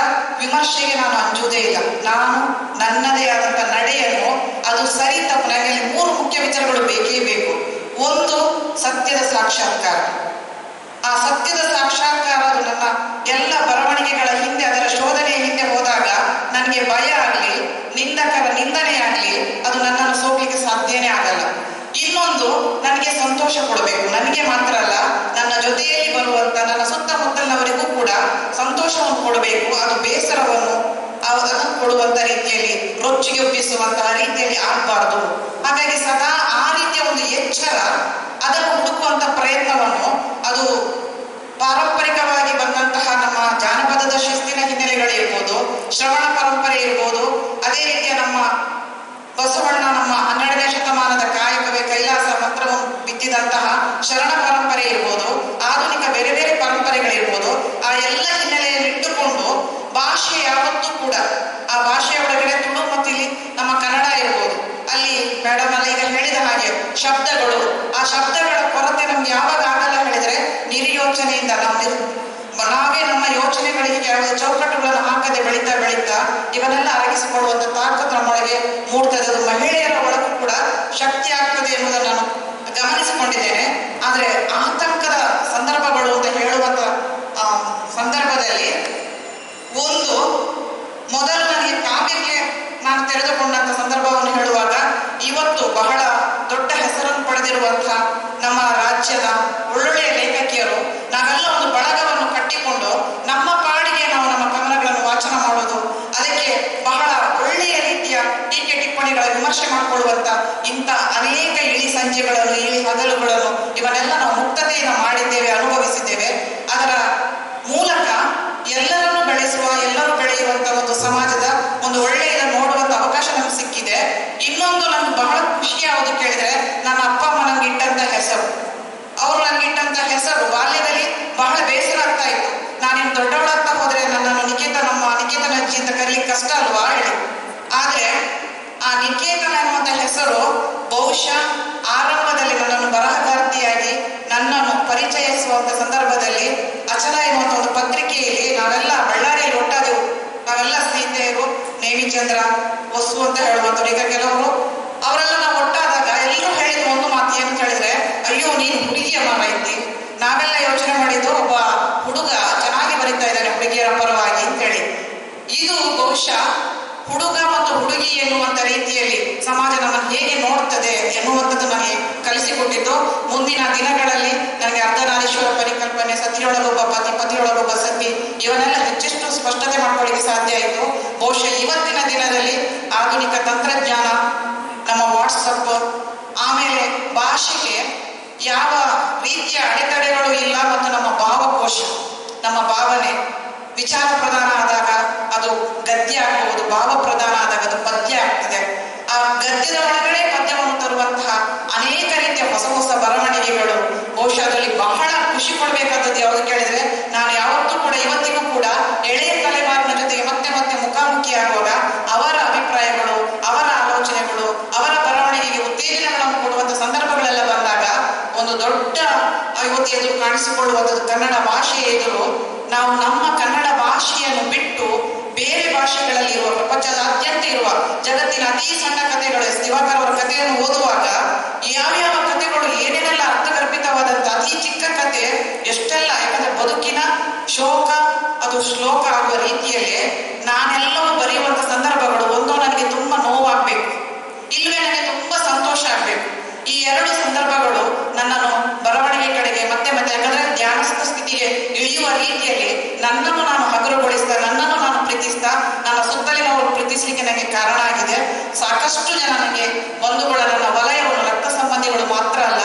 ವಿಮರ್ಶೆಗೆ ನಾನು ಅಂಜುವುದೇ ಇಲ್ಲ. ನಾನು ನನ್ನದೇ ಆದಂಥ ನಡೆಯನ್ನು, ಅದು ಸರಿ ತಪ್ಪು, ನನಗೆ ಮೂರು ಮುಖ್ಯ ವಿಚಾರಗಳು ಬೇಕೇ ಬೇಕು. ಒಂದು, ಸತ್ಯದ ಸಾಕ್ಷಾತ್ಕಾರ. ಆ ಸತ್ಯದ ಸಾಕ್ಷಾತ್ಕಾರ ಅದು ನನ್ನ ಎಲ್ಲ ಬರವಣಿಗೆಗಳ ಹಿಂದೆ, ಅದರ ಶೋಧನೆಯ ಹಿಂದೆ ಹೋದಾಗ ನನಗೆ ಭಯ ಆಗಲಿ, ನಿಂದಕರ ನಿಂದನೆ ಆಗಲಿ, ಅದು ನನ್ನನ್ನು ಸೋಕ್ಲಿಕ್ಕೆ ಸಾಧ್ಯನೇ ಆಗಲ್ಲ. ಇನ್ನೊಂದು, ನನಗೆ ಸಂತೋಷ ಕೊಡಬೇಕು. ನನಗೆ ಮಾತ್ರ ಅಲ್ಲ, ನನ್ನ ಜೊತೆಯಲ್ಲಿ ಬರುವಂತ ಇರುವಂತ ನನ್ನ ಸುತ್ತಮುತ್ತಲಿನವರಿಗೂ ಕೂಡ ಸಂತೋಷವನ್ನು ಕೊಡಬೇಕು, ಅದು ಬೇಸರವನ್ನು ಅದನ್ನು ಕೊಡುವಂತ ರೀತಿಯಲ್ಲಿ, ರೊಚ್ಚಿಗೆ ಒಪ್ಪಿಸುವಂತಹ ರೀತಿಯಲ್ಲಿ ಆಗಬಾರ್ದು. ಹಾಗಾಗಿ ಸದಾ ಆ ರೀತಿಯ ಒಂದು ಎಚ್ಚರ, ಅದನ್ನು ಹುಡುಕುವಂತ ಪ್ರಯತ್ನವನ್ನು, ಅದು ಪಾರಂಪರಿಕವಾಗಿ ಬಂದಂತಹ ನಮ್ಮ ಜಾನಪದದ ಶಿಸ್ತಿನ ಹಿನ್ನೆಲೆಗಳಿರ್ಬೋದು, ಶ್ರವಣ ಪರಂಪರೆ ಇರ್ಬೋದು, ಅದೇ ರೀತಿಯ ನಮ್ಮ ಬಸವಣ್ಣ ನಮ್ಮ 12ನೇ ಶತಮಾನದ ಕಾಯಕವೇ ಕೈಲಾಸ ಮಂತ್ರವನ್ನು ಬಿತ್ತಿದಂತಹ ಶರಣ ಪರಂಪರೆ ಇರ್ಬೋದು, ಆಧುನಿಕ ಬೇರೆ ಬೇರೆ ಪರಂಪರೆಗಳಿರ್ಬೋದು, ಆ ಎಲ್ಲ ಹಿನ್ನೆಲೆಯಲ್ಲಿ ಇಟ್ಟುಕೊಂಡು ಭಾಷೆ ಯಾವತ್ತೂ ಕೂಡ ಆ ಭಾಷೆಯ ಒಳಗಡೆ ತುಳು ಮತ್ತು ಇಲ್ಲಿ ನಮ್ಮ ಕನ್ನಡ ಇರ್ಬೋದು, ಅಲ್ಲಿ ಮೇಡಮ್ ಎಲ್ಲ ಈಗ ಹೇಳಿದ ಹಾಗೆ ಶಬ್ದಗಳು, ಆ ಶಬ್ದಗಳ ಕೊರತೆ ನಮ್ಗೆ ಯಾವಾಗ ಆಗಲ್ಲ ಹೇಳಿದ್ರೆ ನಿರ್ಯೋಚನೆಯಿಂದ ನಾವೇ ನಮ್ಮ ಯೋಚನೆಗಳಿಗೆ ಯಾವುದೇ ಚೌಕಟ್ಟುಗಳನ್ನು ಹಾಕದೆ ಬೆಳೀತಾ ಬೆಳೀತಾ ಇವನ್ನೆಲ್ಲ ಅರಗಿಸಿಕೊಳ್ಳುವಂತ ತಾಕತ್ತು ನಮ್ಮೊಳಗೆ ಮೂಡ್ತದೆ. ಅದು ಮಹಿಳೆಯರ ಒಳಗೂ ಕೂಡ ಶಕ್ತಿ ಆಗ್ತದೆ ಎನ್ನುವುದನ್ನು ನಾನು ಗಮನಿಸಿಕೊಂಡಿದ್ದೇನೆ. ಆದ್ರೆ ಆತಂಕದ ಸಂದರ್ಭಗಳು ಅಂತ ಹೇಳುವಂತ ಸಂದರ್ಭದಲ್ಲಿ ಒಂದು ಮೊದಲು ನನಗೆ ಕಾವ್ಯಕ್ಕೆ ನಾನು ತೆರೆದುಕೊಂಡಂತ ಸಂದರ್ಭವನ್ನು ಹೇಳುವಾಗ, ಇವತ್ತು ಬಹಳ ದೊಡ್ಡ ಹೆಸರನ್ನು ಪಡೆದಿರುವಂತಹ ನಮ್ಮ ರಾಜ್ಯದ ಒಳ್ಳೊಳ್ಳೆಯ ಲೇಖಕಿಯರು ನಾವೆಲ್ಲ ಒಂದು ಬಳಗವನ್ನು ಕಟ್ಟಿಕೊಂಡು ನಮ್ಮ ಪಾಡಿಗೆ ನಾವು ನಮ್ಮ ಕವನಗಳನ್ನು ವಾಚನ ಮಾಡೋದು, ಅದಕ್ಕೆ ಬಹಳ ಒಳ್ಳೆಯ ರೀತಿಯ ಟೀಕೆ ಟಿಪ್ಪಣಿಗಳ ವಿಮರ್ಶೆ ಮಾಡಿಕೊಳ್ಳುವಂತ ಇಂಥ ಅನೇಕ ಇಳಿ ಸಂಜೆಗಳನ್ನು, ಇಳಿ ಹಗಲುಗಳನ್ನು ಇವನ್ನೆಲ್ಲ ನಾವು ಮುಕ್ತತೆಯನ್ನು ಮಾಡಿದ್ದೇವೆ, ಅನುಭವಿಸಿದ್ದೇವೆ. ಅದರ ಮೂಲಕ ಎಲ್ಲರನ್ನು ಬೆಳೆಸುವ, ಎಲ್ಲರೂ ಬೆಳೆಯುವಂತ ಒಂದು ಸಮಾಜದ ಒಂದು ಒಳ್ಳೆಯ ನೋಡುವಂತ ಅವಕಾಶ ನಮ್ಗೆ ಸಿಕ್ಕಿದೆ. ಇನ್ನೊಂದು ನಮ್ಗೆ ಬಹಳ ಖುಷಿ ಯಾವುದು ಕೇಳಿದ್ರೆ, ನನ್ನ ಅಪ್ಪ ಅಮ್ಮ ನನ್ಗೆ ಇಟ್ಟಂತ ಹೆಸರು, ಅವ್ರು ನನ್ಗೆ ಇಟ್ಟಂತ ಹೆಸರು ಬಾಲ್ಯದಲ್ಲಿ ಬಹಳ ಬೇಸರ ಆಗ್ತಾ ಇತ್ತು. ನಾನಿನ್ನು ದೊಡ್ಡವಳಾಗ್ತಾ ಹೋದ್ರೆ ನನ್ನನ್ನು ನಮ್ಮ ನಿಕೇತನ ಅಜ್ಜಿ ಅಂತ ಕರೀಲಿಕ್ಕೆ ಕಷ್ಟ ಅಲ್ವಾ ಹೇಳಿ. ಆದ್ರೆ ಆ ನಿಕೇತನ ಎನ್ನುವಂತ ಹೆಸರು ಬಹುಶಃ ಆರಂಭದಲ್ಲಿ ನನ್ನನ್ನು ಬರಹಗಾರ್ತಿಯಾಗಿ ನನ್ನನ್ನು ಪರಿಚಯಿಸುವಂತ ಸಂದರ್ಭದಲ್ಲಿ ಅಚಲ ಎನ್ನುವಂತ ಒಂದು ಪತ್ರಿಕೆಯಲ್ಲಿ ನಾವೆಲ್ಲ ಬಳ್ಳಾರಿಯಲ್ಲಿ ಒಟ್ಟಾದೆವು, ನಾವೆಲ್ಲ ಸ್ನೇಹಿತೆಯರು, ನೇಮಿಚಂದ್ರ, ವಸ್ತು ಅಂತ ಹೇಳುವಂಥವ್ರು, ಈಗ ಕೆಲವರು ಅವರೆಲ್ಲ ನಾವು ಒಟ್ಟಾದಾಗ ಎಲ್ಲರೂ ಹೇಳಿದ ಒಂದು ಮಾತು ಏನು ಹೇಳಿದ್ರೆ, ಅಯ್ಯೋ ನೀನು ಹುಡುಗಿಯ ಮಾರೈತಿ. ನಾವೆಲ್ಲ ಯೋಚನೆ ಮಾಡಿದ್ದು ಒಬ್ಬ ಹುಡುಗ ಚೆನ್ನಾಗಿ ಬರೀತಾ ಇದ್ದಾರೆ ಹುಡುಗಿಯರ ಪರವಾಗಿ ಅಂತೇಳಿ. ಇದು ಬಹುಶಃ ಹುಡುಗ ಮತ್ತು ಹುಡುಗಿ ಎನ್ನುವಂತ ರೀತಿಯಲ್ಲಿ ಸಮಾಜ ನಮ್ಮನ್ನು ಹೇಗೆ ನೋಡ್ತದೆ ಎನ್ನುವಂಥದ್ದು ನನಗೆ ಕಲಿಸಿಕೊಟ್ಟಿದ್ದು. ಮುಂದಿನ ದಿನಗಳಲ್ಲಿ ನನಗೆ ಅರ್ಧನಾರೀಶ್ವರ ಪರಿಕಲ್ಪನೆ, ಸತಿಯೊಳಗೊಬ್ಬ ಪತಿ, ಪತಿಯೊಳಗೊಬ್ಬ ಸತಿ, ಇವನ್ನೆಲ್ಲ ಹೆಚ್ಚೆಷ್ಟು ಸ್ಪಷ್ಟತೆ ಮಾಡ್ಕೊಳ್ಳಿಕ್ಕೆ ಸಾಧ್ಯ ಆಯಿತು. ಬಹುಶಃ ಇವತ್ತಿನ ದಿನದಲ್ಲಿ ಆಧುನಿಕ ತಂತ್ರಜ್ಞಾನ, ನಮ್ಮ ವಾಟ್ಸಪ್, ಆಮೇಲೆ ಭಾಷೆಗೆ ಯಾವ ರೀತಿಯ ಅಡೆತಡೆಗಳು ಇಲ್ಲ, ಮತ್ತು ನಮ್ಮ ಭಾವಕೋಶ, ನಮ್ಮ ಭಾವನೆ ವಿಚಾರ ಪ್ರಧಾನ ಆದಾಗ ಅದು ಗದ್ಯ ಆಗಬಹುದು, ಭಾವ ಪ್ರಧಾನ ಆದಾಗ ಅದು ಪದ್ಯ ಆಗ್ತದೆ. ಆ ಗದ್ಯದ ಒಳಗಡೆ ಪದ್ಯವನ್ನು ತರುವಂತಹ ಅನೇಕ ರೀತಿಯ ಹೊಸ ಹೊಸ ಬರವಣಿಗೆಗಳು, ಬಹುಶಃ ಅದರಲ್ಲಿ ಬಹಳ ಖುಷಿ ಪಡ್ಬೇಕಾದದ್ದು ಯಾವುದು ಕೇಳಿದ್ರೆ, ನಾನು ಯಾವತ್ತೂ ಕೂಡ ಇವತ್ತಿಗೂ ಕೂಡ ಎಳೆಯ ತಲೆಮಾರಿನ ಜೊತೆಗೆ ಮತ್ತೆ ಮತ್ತೆ ಮುಖಾಮುಖಿ ಆಗುವಾಗ ಅವರ ಅಭಿಪ್ರಾಯಗಳು, ಅವರ ಆಲೋಚನೆಗಳು, ಅವರ ಬರವಣಿಗೆಗೆ ಉತ್ತೇಜನಗಳನ್ನು ಕೊಡುವಂತ ಸಂದರ್ಭಗಳೆಲ್ಲ ಬಂದಾಗ ಒಂದು ದೊಡ್ಡ ಇವತ್ತು ಎದುರು ಕಾಣಿಸಿಕೊಳ್ಳುವಂಥದ್ದು ಕನ್ನಡ ಭಾಷೆಯ ಎದುರು. ನಾವು ನಮ್ಮ ಕನ್ನಡ ಭಾಷೆಯನ್ನು ಬಿಟ್ಟು ಬೇರೆ ಭಾಷೆಗಳಲ್ಲಿ ಇರುವ, ಪ್ರಪಂಚದಾದ್ಯಂತ ಇರುವ ಜಗತ್ತಿನ ಅತಿ ಸಣ್ಣ ಕಥೆಗಳು, ದಿವಾಕರ್ ಅವರ ಕಥೆಯನ್ನು ಓದುವಾಗ ಯಾವ್ಯಾವ ಕಥೆಗಳು ಏನೇನೆಲ್ಲ ಅರ್ಥಗರ್ಭಿತವಾದಂತ ಅತಿ ಚಿಕ್ಕ ಕಥೆ ಎಷ್ಟೆಲ್ಲ, ಯಾಕಂದ್ರೆ ಬದುಕಿನ ಶೋಕ ಅದು ಶ್ಲೋಕ ಆಗುವ ರೀತಿಯಲ್ಲೇ ನಾನೆಲ್ಲವೂ ಬರೆಯುವಂತ ಸಂದರ್ಭಗಳು, ಒಂದು ನನಗೆ ತುಂಬಾ ನೋವಾಗ್ಬೇಕು, ಇಲ್ಲವೇ ನನಗೆ ತುಂಬಾ ಸಂತೋಷ ಆಗ್ಬೇಕು. ಈ ಎರಡು ಸಂದರ್ಭಗಳು ನನ್ನನ್ನು ಬರವಣಿಗೆ ಕಡೆಗೆ ಮತ್ತೆ ಮತ್ತೆ, ಯಾಕಂದ್ರೆ ಧ್ಯಾನಸ್ಥ ಸ್ಥಿತಿಗೆ ಇಳಿಯುವ ರೀತಿಯಲ್ಲಿ ನನ್ನನ್ನು ನಾನು ಹಗುರಗೊಳಿಸ್ತಾ, ನನ್ನನ್ನು ನಾನು ಪ್ರೀತಿಸ್ತಾ, ನನ್ನ ಸುತ್ತಲಿನವರು ಪ್ರೀತಿಸಲಿಕ್ಕೆ ನನಗೆ ಕಾರಣ ಆಗಿದೆ. ಸಾಕಷ್ಟು ಜನ ನನಗೆ ಬಂಧುಗಳ, ನನ್ನ ವಲಯವನ್ನು, ರಕ್ತ ಸಂಬಂಧಿಗಳು ಮಾತ್ರ ಅಲ್ಲ,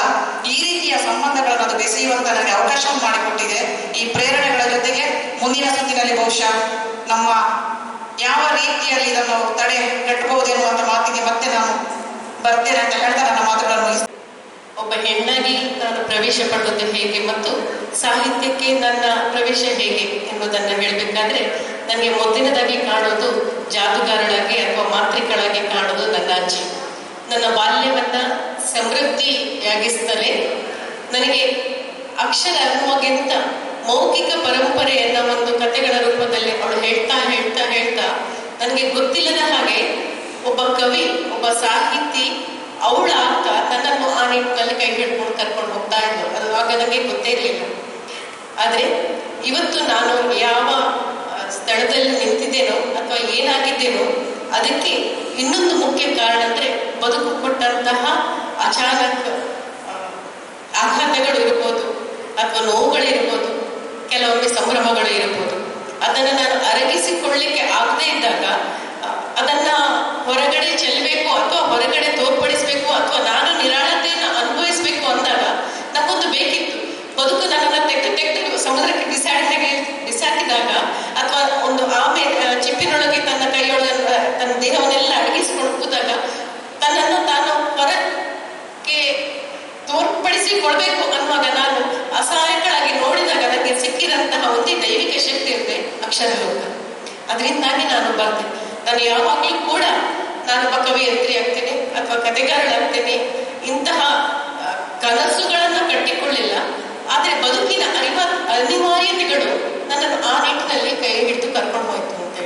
ಈ ರೀತಿಯ ಸಂಬಂಧಗಳನ್ನು ಅದು ಬೆಸೆಯುವಂತ ನನಗೆ ಅವಕಾಶವನ್ನು ಮಾಡಿಕೊಟ್ಟಿದೆ. ಈ ಪ್ರೇರಣೆಗಳ ಜೊತೆಗೆ ಮುಂದಿನ ಸುತ್ತಿನಲ್ಲಿ ಬಹುಶಃ ನಮ್ಮ ಯಾವ ರೀತಿಯಲ್ಲಿ ಇದನ್ನು ತಡೆಗಟ್ಟಬಹುದು ಎನ್ನುವಂತ ಮಾತಿಗೆ ಮತ್ತೆ ನಾನು ಬರ್ತೇನೆ ಅಂತ ಹೇಳ್ತಾ ನನ್ನ ಮಾತುಗಳನ್ನು ಒಬ್ಬ ಹೆಣ್ಣಾಗಿ ನಾನು ಪ್ರವೇಶ ಪಡುವುದು ಹೇಗೆ ಮತ್ತು ಸಾಹಿತ್ಯಕ್ಕೆ ನನ್ನ ಪ್ರವೇಶ ಹೇಗೆ ಎಂಬುದನ್ನು ಹೇಳಬೇಕಾದ್ರೆ, ನನಗೆ ಮೊದಲನೇದಾಗಿ ಕಾಣೋದು ಜಾದೂಗಾರಳಾಗಿ ಅಥವಾ ಮಾಂತ್ರಿಕಳಾಗಿ ಕಾಣೋದು ನನ್ನ ಅಜ್ಜಿ. ನನ್ನ ಬಾಲ್ಯವನ್ನ ಸಮೃದ್ಧಿಯಾಗಿಸ್ತಲೇ ನನಗೆ ಅಕ್ಷರ ಅನ್ನುವಾಗೆಂತ ಮೌಖಿಕ ಪರಂಪರೆಯನ್ನ ಒಂದು ಕಥೆಗಳ ರೂಪದಲ್ಲಿ ಅವಳು ಹೇಳ್ತಾ ಹೇಳ್ತಾ ಹೇಳ್ತಾ ನನಗೆ ಗೊತ್ತಿಲ್ಲದ ಹಾಗೆ ಒಬ್ಬ ಕವಿ, ಒಬ್ಬ ಸಾಹಿತಿ ಅವಳ ಅಂತ ನನ್ನನ್ನು ಆ ನಿಟ್ಟಿನಲ್ಲಿ ಕೈ ಹಿಡ್ಕೊಂಡು ಕರ್ಕೊಂಡು ಹೋಗ್ತಾ ಇದ್ಲು. ಅದು ಆಗ ನನಗೆ ಗೊತ್ತೇ ಇರಲಿಲ್ಲ. ಆದರೆ ಇವತ್ತು ನಾನು ಯಾವ ಸ್ಥಳದಲ್ಲಿ ನಿಂತಿದ್ದೇನೋ ಅಥವಾ ಏನಾಗಿದ್ದೇನೋ ಅದಕ್ಕೆ ಇನ್ನೊಂದು ಮುಖ್ಯ ಕಾರಣ ಅಂದ್ರೆ ಬದುಕು ಕೊಟ್ಟಂತಹ ಅಚಾನಕ್ ಆಘಾತಗಳು ಇರ್ಬೋದು ಅಥವಾ ನೋವುಗಳಿರ್ಬೋದು ಕೆಲವೊಮ್ಮೆ ಸಂಭ್ರಮಗಳು ಇರಬಹುದು. ಅದನ್ನು ನಾನು ಅರಗಿಸಿಕೊಳ್ಳಿಕ್ಕೆ ಆಗದೇ ಇದ್ದಾಗ ಅದನ್ನ ಹೊರಗಡೆ ಚೆಲ್ಲಬೇಕು ಅಥವಾ ಹೊರಗಡೆ ತೋರ್ಪಡಿಸ್ಬೇಕು ಅಥವಾ ನಾನು ನಿರಾಳತೆಯನ್ನು ಅನುಭವಿಸ್ಬೇಕು ಅಂದಾಗ ನನಗೊಂದು ಬೇಕಿತ್ತು. ಬದುಕು ನನ್ನನ್ನು ತೆಗೆದು ಸಮುದ್ರಕ್ಕೆ ಬಿಸಾಕಿದಾಗ ಅಥವಾ ಒಂದು ಆಮೆ ಚಿಪ್ಪಿನೊಳಗೆ ತನ್ನ ಕೈಯೊಳಗೆ ತನ್ನ ದೇಹವನ್ನೆಲ್ಲ ಅಡಗಿಸಿಕೊಂಡು ಕೂತಾಗ ತನ್ನನ್ನು ತಾನು ಹೊರಕ್ಕೆ ತೋರ್ಪಡಿಸಿಕೊಳ್ಬೇಕು ಅನ್ನುವಾಗ ನಾನು ಅಸಹಾಯಕಳಾಗಿ ನೋಡಿದಾಗ ನನಗೆ ಸಿಕ್ಕಿದಂತಹ ಒಂದೇ ದೈವಿಕ ಶಕ್ತಿ ಇರುತ್ತೆ, ಅಕ್ಷರಲೋಕ. ಅದರಿಂದಾಗಿ ನಾನು ಬರ್ತೆ. ನಾನು ಯಾವಾಗಲೂ ಕೂಡ ನಾನೊಬ್ಬ ಕವಿಯತ್ರಿ ಆಗ್ತೇನೆ ಅಥವಾ ಕಥೆಗಾರಳಾಗ್ತೇನೆ ಇಂತಹ ಕನಸುಗಳನ್ನು ಕಟ್ಟಿಕೊಳ್ಳಿಲ್ಲ. ಆದರೆ ಬದುಕಿನ ಅನಿವಾರ್ಯತೆಗಳು ನನ್ನನ್ನು ಆ ನಿಟ್ಟಿನಲ್ಲಿ ಕೈ ಹಿಡಿದು ಕರ್ಕೊಂಡು ಹೋಯ್ತು ಅಂತ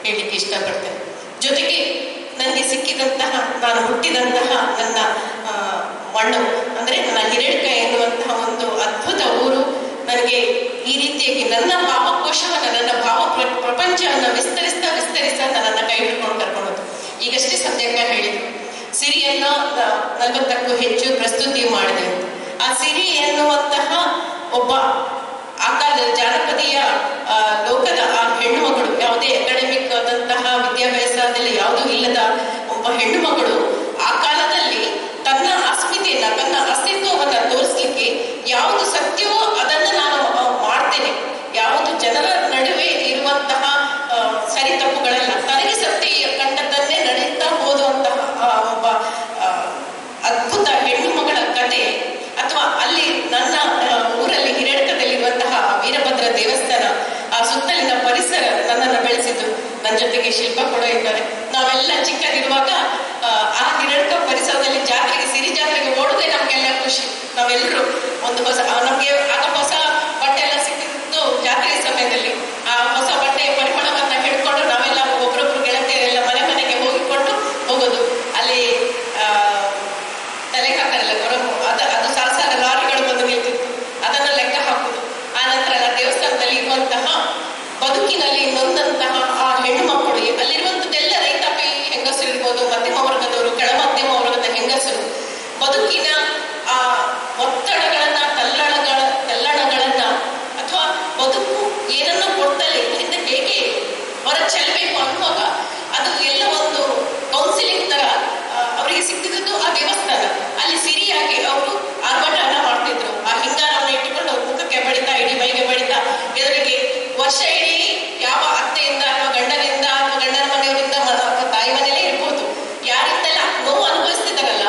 ಹೇಳಿಕ್ಕೆ ಇಷ್ಟಪಡ್ತೇನೆ. ಜೊತೆಗೆ ನನಗೆ ಸಿಕ್ಕಿದಂತಹ, ನಾನು ಹುಟ್ಟಿದಂತಹ ನನ್ನ ಮಣ್ಣು ಅಂದರೆ ನನ್ನ ಹಿರೇಡ್ಕ ಎನ್ನುವಂತಹ ಒಂದು ಅದ್ಭುತ ಊರು ನನಗೆ ಈ ರೀತಿಯಾಗಿ ನನ್ನ ಭಾವಕೋಶವನ್ನು, ನನ್ನ ಭಾವ ಪ್ರಪಂಚವನ್ನು ವಿಸ್ತರಿಸ್ತಾ ನನ್ನನ್ನು ಕೈ ಹಿಡ್ಕೊಂಡು ಕರ್ಕೊಂಡೋದು. ಈಗಷ್ಟೇ ಸದ್ಯಕ್ಕೆ ಹೇಳಿದ್ರು, ಸಿರಿಯನ್ನು 40ಕ್ಕೂ ಹೆಚ್ಚು ಪ್ರಸ್ತುತಿ ಮಾಡಿದೆ. ಆ ಸಿರಿ ಎನ್ನುವಂತಹ ಒಬ್ಬ ಆ ಕಾಲದ ಜಾನಪದೀಯ ಲೋಕದ ಆ ಹೆಣ್ಣು ಮಗಳು, ಯಾವುದೇ ಅಕಾಡೆಮಿಕ್ ಆದಂತಹ ವಿದ್ಯಾಭ್ಯಾಸದಲ್ಲಿ ಯಾವುದೂ ಇಲ್ಲದ ಒಬ್ಬ ಹೆಣ್ಣು ಮಗಳು ಆ ಕಾಲದಲ್ಲಿ ತನ್ನ ಅಸ್ಮಿತೆಯನ್ನ, ತನ್ನ ಅಸ್ತಿತ್ವವನ್ನು ತೋರಿಸ್ಲಿಕ್ಕೆ ಯಾವುದು ಸತ್ಯವೋ ಅದನ್ನು ನಾನು ಮಾಡ್ತೇನೆ, ಯಾವುದು ಜನರ ನಡುವೆ ಇರುವಂತಹ ಸರಿ ತಪ್ಪುಗಳೆಲ್ಲ ತನಗೆ ಸತ್ಯ ಕಂಡದ್ದನ್ನೇ ನಡೆಯುತ್ತಾ ಹೋದುವಂತಹ ಒಬ್ಬ ಅದ್ಭುತ ಹೆಣ್ಣು ಮಗಳ ಕತೆ. ಅಥವಾ ಅಲ್ಲಿ ನನ್ನ ಊರಲ್ಲಿ ಹಿರೇಡ್ಕದಲ್ಲಿರುವಂತಹ ವೀರಭದ್ರ ದೇವಸ್ಥಾನ, ಆ ಸುತ್ತಲಿನ ಪರಿಸರ ನನ್ನನ್ನು ಬೆಳೆಸಿದ್ದು. ನನ್ನ ಜೊತೆಗೆ ಶಿಲ್ಪ ಕೂಡ ಇದ್ದಾರೆ. ನಾವೆಲ್ಲ ಚಿಕ್ಕದಿರುವಾಗ ಆ ಹಿರೇಡ್ಕ ಪರಿಸರದಲ್ಲಿ ಸಿರಿ ಜಾತ್ರೆಗೆ ಓಡೋದೇ ನಮ್ಗೆಲ್ಲ ಖುಷಿ. ನಾವೆಲ್ಲರೂ ಒಂದು ನಮ್ಗೆ ಆಗ ಹೊಸ ಬಟ್ಟೆ ಎಲ್ಲ ಸಿಕ್ಕಿದ್ದು ಜಾತ್ರೆ ಸಮಯದಲ್ಲಿ. ಆ ಹೊಸ ಬಟ್ಟೆಯ ಪರಿಮಳವನ್ನ ಹಿಡ್ಕೊಂಡು ನಾವೆಲ್ಲ ಒಬ್ರೊಬ್ರು ಗೆಳತಿಯರೆಲ್ಲ ಮನೆಗೆ ಹೋಗೋದು. ಅಲ್ಲಿ ತಲೆಗೆ ಹಾಕ್ತಾರಲ್ಲ ಗೊರಗು, ಅದು ಸಾಲ ಲಾರಿಗಳು ಬಂದು ನಿಲ್ತಿತ್ತು, ಅದನ್ನು ಲೆಕ್ಕ ಹಾಕುದು. ಆ ನಂತರ ದೇವಸ್ಥಾನದಲ್ಲಿ ಇರುವಂತಹ ಬದುಕಿನಲ್ಲಿ ನೊಂದಂತಹ ಆ ಹೆಣ್ಣು ಮಕ್ಕಳು, ಅಲ್ಲಿರುವಂತದ್ದೆಲ್ಲ ರೈತಾಪಿ ಹೆಂಗಸರು ಇರ್ಬೋದು, ಮಧ್ಯಮ ವರ್ಗದವರು, ಕೆಳ ಮಧ್ಯಮ ವರ್ಗದ ಹೆಂಗಸರು, ಬದುಕಿನ ಆ ಒತ್ತಡಗಳನ್ನ, ತಲ್ಲಣಗಳನ್ನ ಅಥವಾ ಬದುಕು ಏನನ್ನ ಕೊಡ್ತಲೇ ಇದರಿಂದ ಹೇಗೆ ಹೊರ ಚೆಲ್ಲಬೇಕು ಅನ್ನುವಾಗ ಅದು ಎಲ್ಲ ಒಂದು ಕೌನ್ಸಿಲಿಂಗ್ ತರ ಅವರಿಗೆ ಸಿಕ್ತಿದ್ದು ಆ ದೇವಸ್ಥಾನ. ಅಲ್ಲಿ ಸಿರಿಯಾಗಿ ಅವರು ಆರ್ಭಟವನ್ನ ಮಾಡ್ತಿದ್ರು. ಆ ಹಿಂಗಾರವನ್ನು ಇಟ್ಟುಕೊಂಡು ಅವ್ರ ಮುಖಕ್ಕೆ ಬಡಿತಾ, ಇಡೀ ಮೈಗೆ ಬಡಿತಾ, ಎದುರಿಗೆ ವರ್ಷ ಇಡೀ ಯಾವ ಅತ್ತೆಯಿಂದ ಅಥವಾ ಗಂಡನಿಂದ ಅಥವಾ ಗಂಡನ ಮನೆಯವರಿಂದ ಅಥವಾ ತಾಯಿ ಮನೆಯಲ್ಲೇ ಇರ್ಬೋದು, ಯಾರಿಂದೆಲ್ಲ ನೋವು ಅನುಭವಿಸ್ತಿದ್ದಾರಲ್ಲ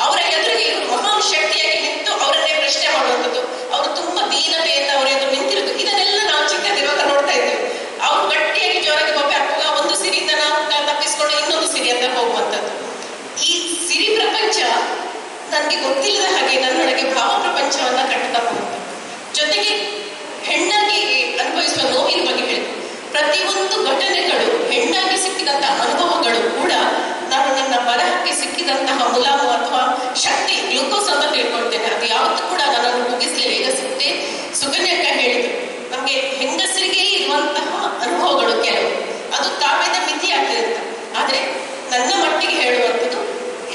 ಅವರ ಎದುರಿಗೆ ಇವರು ಮಹಾನ್ ಶಕ್ತಿಯಾಗಿ ನಿಂತು ಅವರನ್ನೇ ಪ್ರಶ್ನೆ ಮಾಡುವಂಥದ್ದು. ಅವರು ತುಂಬಾ ದೀನತೆಯಿಂದ ಅವರ ಎದುರು ನಿಂತಿರೋದು. ಇದನ್ನೆಲ್ಲ ನಾವು ಚಿಕ್ಕದಿರುವಾಗ ನೋಡ್ತಾ ಇದ್ದೇವೆ. ಅವ್ರು ಗಟ್ಟಿಯಾಗಿ ಜೋರಾಗಿ ಬೊಬ್ಬೆ ಹಾಕುವಾಗ ಒಂದು ಸಿರಿಯಿಂದ ನಾವು ತಪ್ಪಿಸ್ಕೊಂಡು ಇನ್ನೊಂದು ಸಿರಿ ಅಂತ ಹೋಗುವಂಥದ್ದು. ಈ ಸಿರಿ ಪ್ರಪಂಚ ನನಗೆ ಗೊತ್ತಿಲ್ಲದ ಹಾಗೆ ನನ್ನೊಳಗೆ ಭಾವ ಪ್ರಪಂಚವನ್ನ ಕಟ್ಟುತ್ತಾ ಹೋಗುತ್ತೆ. ಜೊತೆಗೆ ಹೆಣ್ಣಾಗಿ ಅನುಭವಿಸುವ ನೋವಿನ ಬಗ್ಗೆ ಹೇಳಿದ್ರು. ಪ್ರತಿಯೊಂದು ಘಟನೆಗಳು, ಹೆಣ್ಣಾಗಿ ಸಿಕ್ಕಿದಂತ ಅನುಭವಗಳು ಕೂಡ ನಾನು ನನ್ನ ಬರಹಕ್ಕೆ ಸಿಕ್ಕಿದಂತಹ ಮುಲಾಮು ಅಥವಾ ಶಕ್ತಿ, ಗ್ಲೂಕೋಸ್ ಅಂತ ತಿಳ್ಕೊಳ್ತೇನೆ. ಅದು ಯಾವತ್ತೂ ಕೂಡ ನನ್ನನ್ನು ಮುಗಿಸ್ಲಿಲ್ಲ. ಈಗ ಸುಕನ್ಯಕ್ಕ ಹೇಳಿದ್ರು, ನಮ್ಗೆ ಹೆಂಗಸರಿಗೆ ಇರುವಂತಹ ಅನುಭವಗಳು ಕೆಲವು ಅದು ಕಾವ್ಯದ ಮಿತಿ ಆಗ್ತದೆ ಅಂತ. ಆದ್ರೆ ನನ್ನ ಮಟ್ಟಿಗೆ ಹೇಳುವಂಥದ್ದು,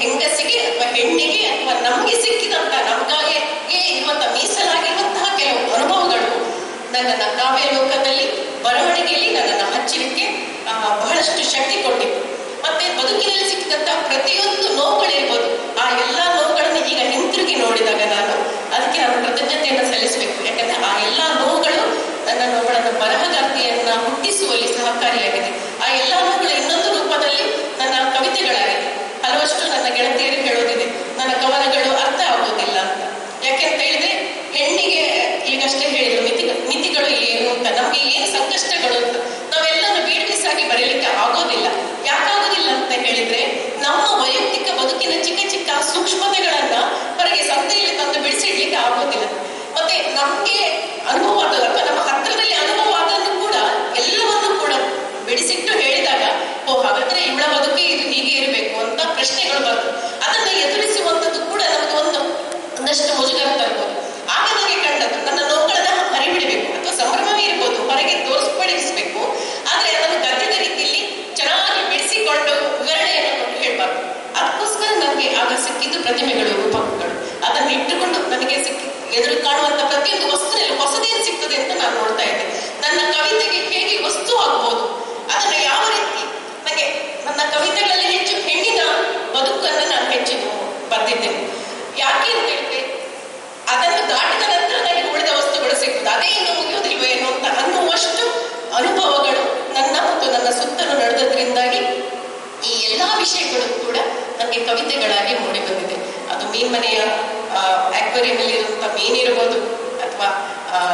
ಹೆಂಗಸಿಗೆ ಅಥವಾ ಹೆಣ್ಣಿಗೆ ಅಥವಾ ನಮ್ಗೆ ಸಿಕ್ಕಿದಂತ, ನಮ್ಗಾಗಿ ಇರುವಂತಹ ಮೀಸಲಾಗಿರುವಂತಹ ಕೆಲವು ಅನುಭವಗಳು ನನ್ನನ್ನು ಕಾವ್ಯ ಲೋಕದಲ್ಲಿ, ಬರವಣಿಗೆಯಲ್ಲಿ ನನ್ನನ್ನು ಹಚ್ಚಲಿಕ್ಕೆ ಬಹಳಷ್ಟು ಶಕ್ತಿ ಕೊಟ್ಟಿತ್ತು. ಮತ್ತೆ ಬದುಕಿನಲ್ಲಿ ಸಿಕ್ಕಿದಂತ ಪ್ರತಿಯೊಂದು ನೋವುಗಳಿರ್ಬೋದು, ಆ ಎಲ್ಲಾ ನೋವುಗಳನ್ನು ಈಗ ಹಿಂತಿರುಗಿ ನೋಡಿದಾಗ ನಾನು ಕೃತಜ್ಞತೆಯನ್ನು ಸಲ್ಲಿಸಬೇಕು. ಯಾಕಂದ್ರೆ ಆ ಎಲ್ಲಾ ನೋವುಗಳು ನನ್ನನ್ನು ಒಬ್ಬಳನ್ನು ಬರಹಗಾರ್ತಿಯನ್ನ ಹುಟ್ಟಿಸುವಲ್ಲಿ ಸಹಕಾರಿಯಾಗಿದೆ. ಆ ಎಲ್ಲಾ ನೋವುಗಳು ಇನ್ನೊಂದು ರೂಪದಲ್ಲಿ ನನ್ನ ಕವಿತೆಗಳಾಗಿದೆ. ಹಲವಷ್ಟು ನನ್ನ ಗೆಳತಿಯರಿಗೆ ಹೇಳೋದಿದೆ, ನನ್ನ ಕವನಗಳು ಅರ್ಥ ಆಗೋದಿಲ್ಲ ಅಂತ. ಯಾಕೆಂತ ಹೇಳಿದ್ರೆ ಹೆಣ್ಣಿಗೆ ಈಗಷ್ಟೇ ಹೇಳಿದ್ರು ಮಿತಿಗಳು ಏನು ಅಂತ, ನಮ್ಗೆ ಏನು ಸಂಕಷ್ಟಗಳು ಅಂತ ನಾವೆಲ್ಲರೂ ಬೀಳ್ಬಿಸಾಗಿ ಬರೀಲಿಕ್ಕೆ ಆಗೋದಿಲ್ಲ. ಯಾಕಾಗೋದಿಲ್ಲ ಅಂತ ಹೇಳಿದ್ರೆ ನಮ್ಮ ವೈಯಕ್ತಿಕ ಬದುಕಿನ ಚಿಕ್ಕ ಚಿಕ್ಕ ಸೂಕ್ಷ್ಮತೆಗಳನ್ನ ಹೊರಗೆ ಸಂತೆಯಲ್ಲಿ ತಂದು ಬಿಡಿಸಿಡ್ಲಿಕ್ಕೆ ಆಗೋದಿಲ್ಲ. ಮತ್ತೆ ನಮ್ಗೆ ಅನುಭವ ಆದಲ್ಲ ಅಥವಾ ನಮ್ಮ ಹತ್ತಿರದಲ್ಲಿ ಅನುಭವ ಆದನ್ನು ಕೂಡ ಎಲ್ಲವನ್ನು ಕೂಡ ಬಿಡಿಸಿಟ್ಟು ಹೇಳಿದಾಗ, ಹಾಗಾದ್ರೆ ಇವಳ ಬದುಕಿ ಇದು ಹೀಗೆ ಇರಬೇಕು ಅಂತ ಪ್ರಶ್ನೆಗಳು ಬರ್ತದೆ. ಅದನ್ನ ಎದುರಿಸುವಂಥದ್ದು ಕೂಡ ನಮ್ಗೆ ಒಂದಷ್ಟು ಮುಜುಗರ ತರ್ಬೋದು. ಆಗ ನನಗೆ ಕಂಡದ್ದು, ನನ್ನ ನೋವುಗಳನ್ನ ಹರಿಬಿಡಬೇಕು ಅಥವಾ ಸಂಭ್ರಮವೇ ಇರ್ಬೋದು, ಹೊರಗೆ ತೋರಿಸ್ಪಡಿಸಬೇಕು. ಆದ್ರೆ ಅದನ್ನು ಗದ್ಯದ ರೀತಿಯಲ್ಲಿ ಚೆನ್ನಾಗಿ ಬಿಡಿಸಿಕೊಂಡು ವಿವರಣೆಯನ್ನು ಹೇಳ್ಬಾರ್ದು. ಅದಕ್ಕೋಸ್ಕರ ನನಗೆ ಆಗ ಸಿಕ್ಕಿದ್ದು ಪ್ರತಿಮೆಗಳು, ರೂಪಕಗಳು. ಅದನ್ನು ಇಟ್ಟುಕೊಂಡು ನನಗೆ ಎದುರು ಕಾಣುವಂತ ಪ್ರತಿಯೊಂದು ವಸ್ತುವಿನಲ್ಲಿ ಹೊಸದೇನು ಸಿಗ್ತದೆ ಅಂತ ನಾನು ನೋಡ್ತಾ ಮನೆಯ ಆಕ್ವೇರಿಯಂ ಅಲ್ಲಿ ಇರುವಂತಹ ಮೀನಿರ್ಬೋದು ಅಥವಾ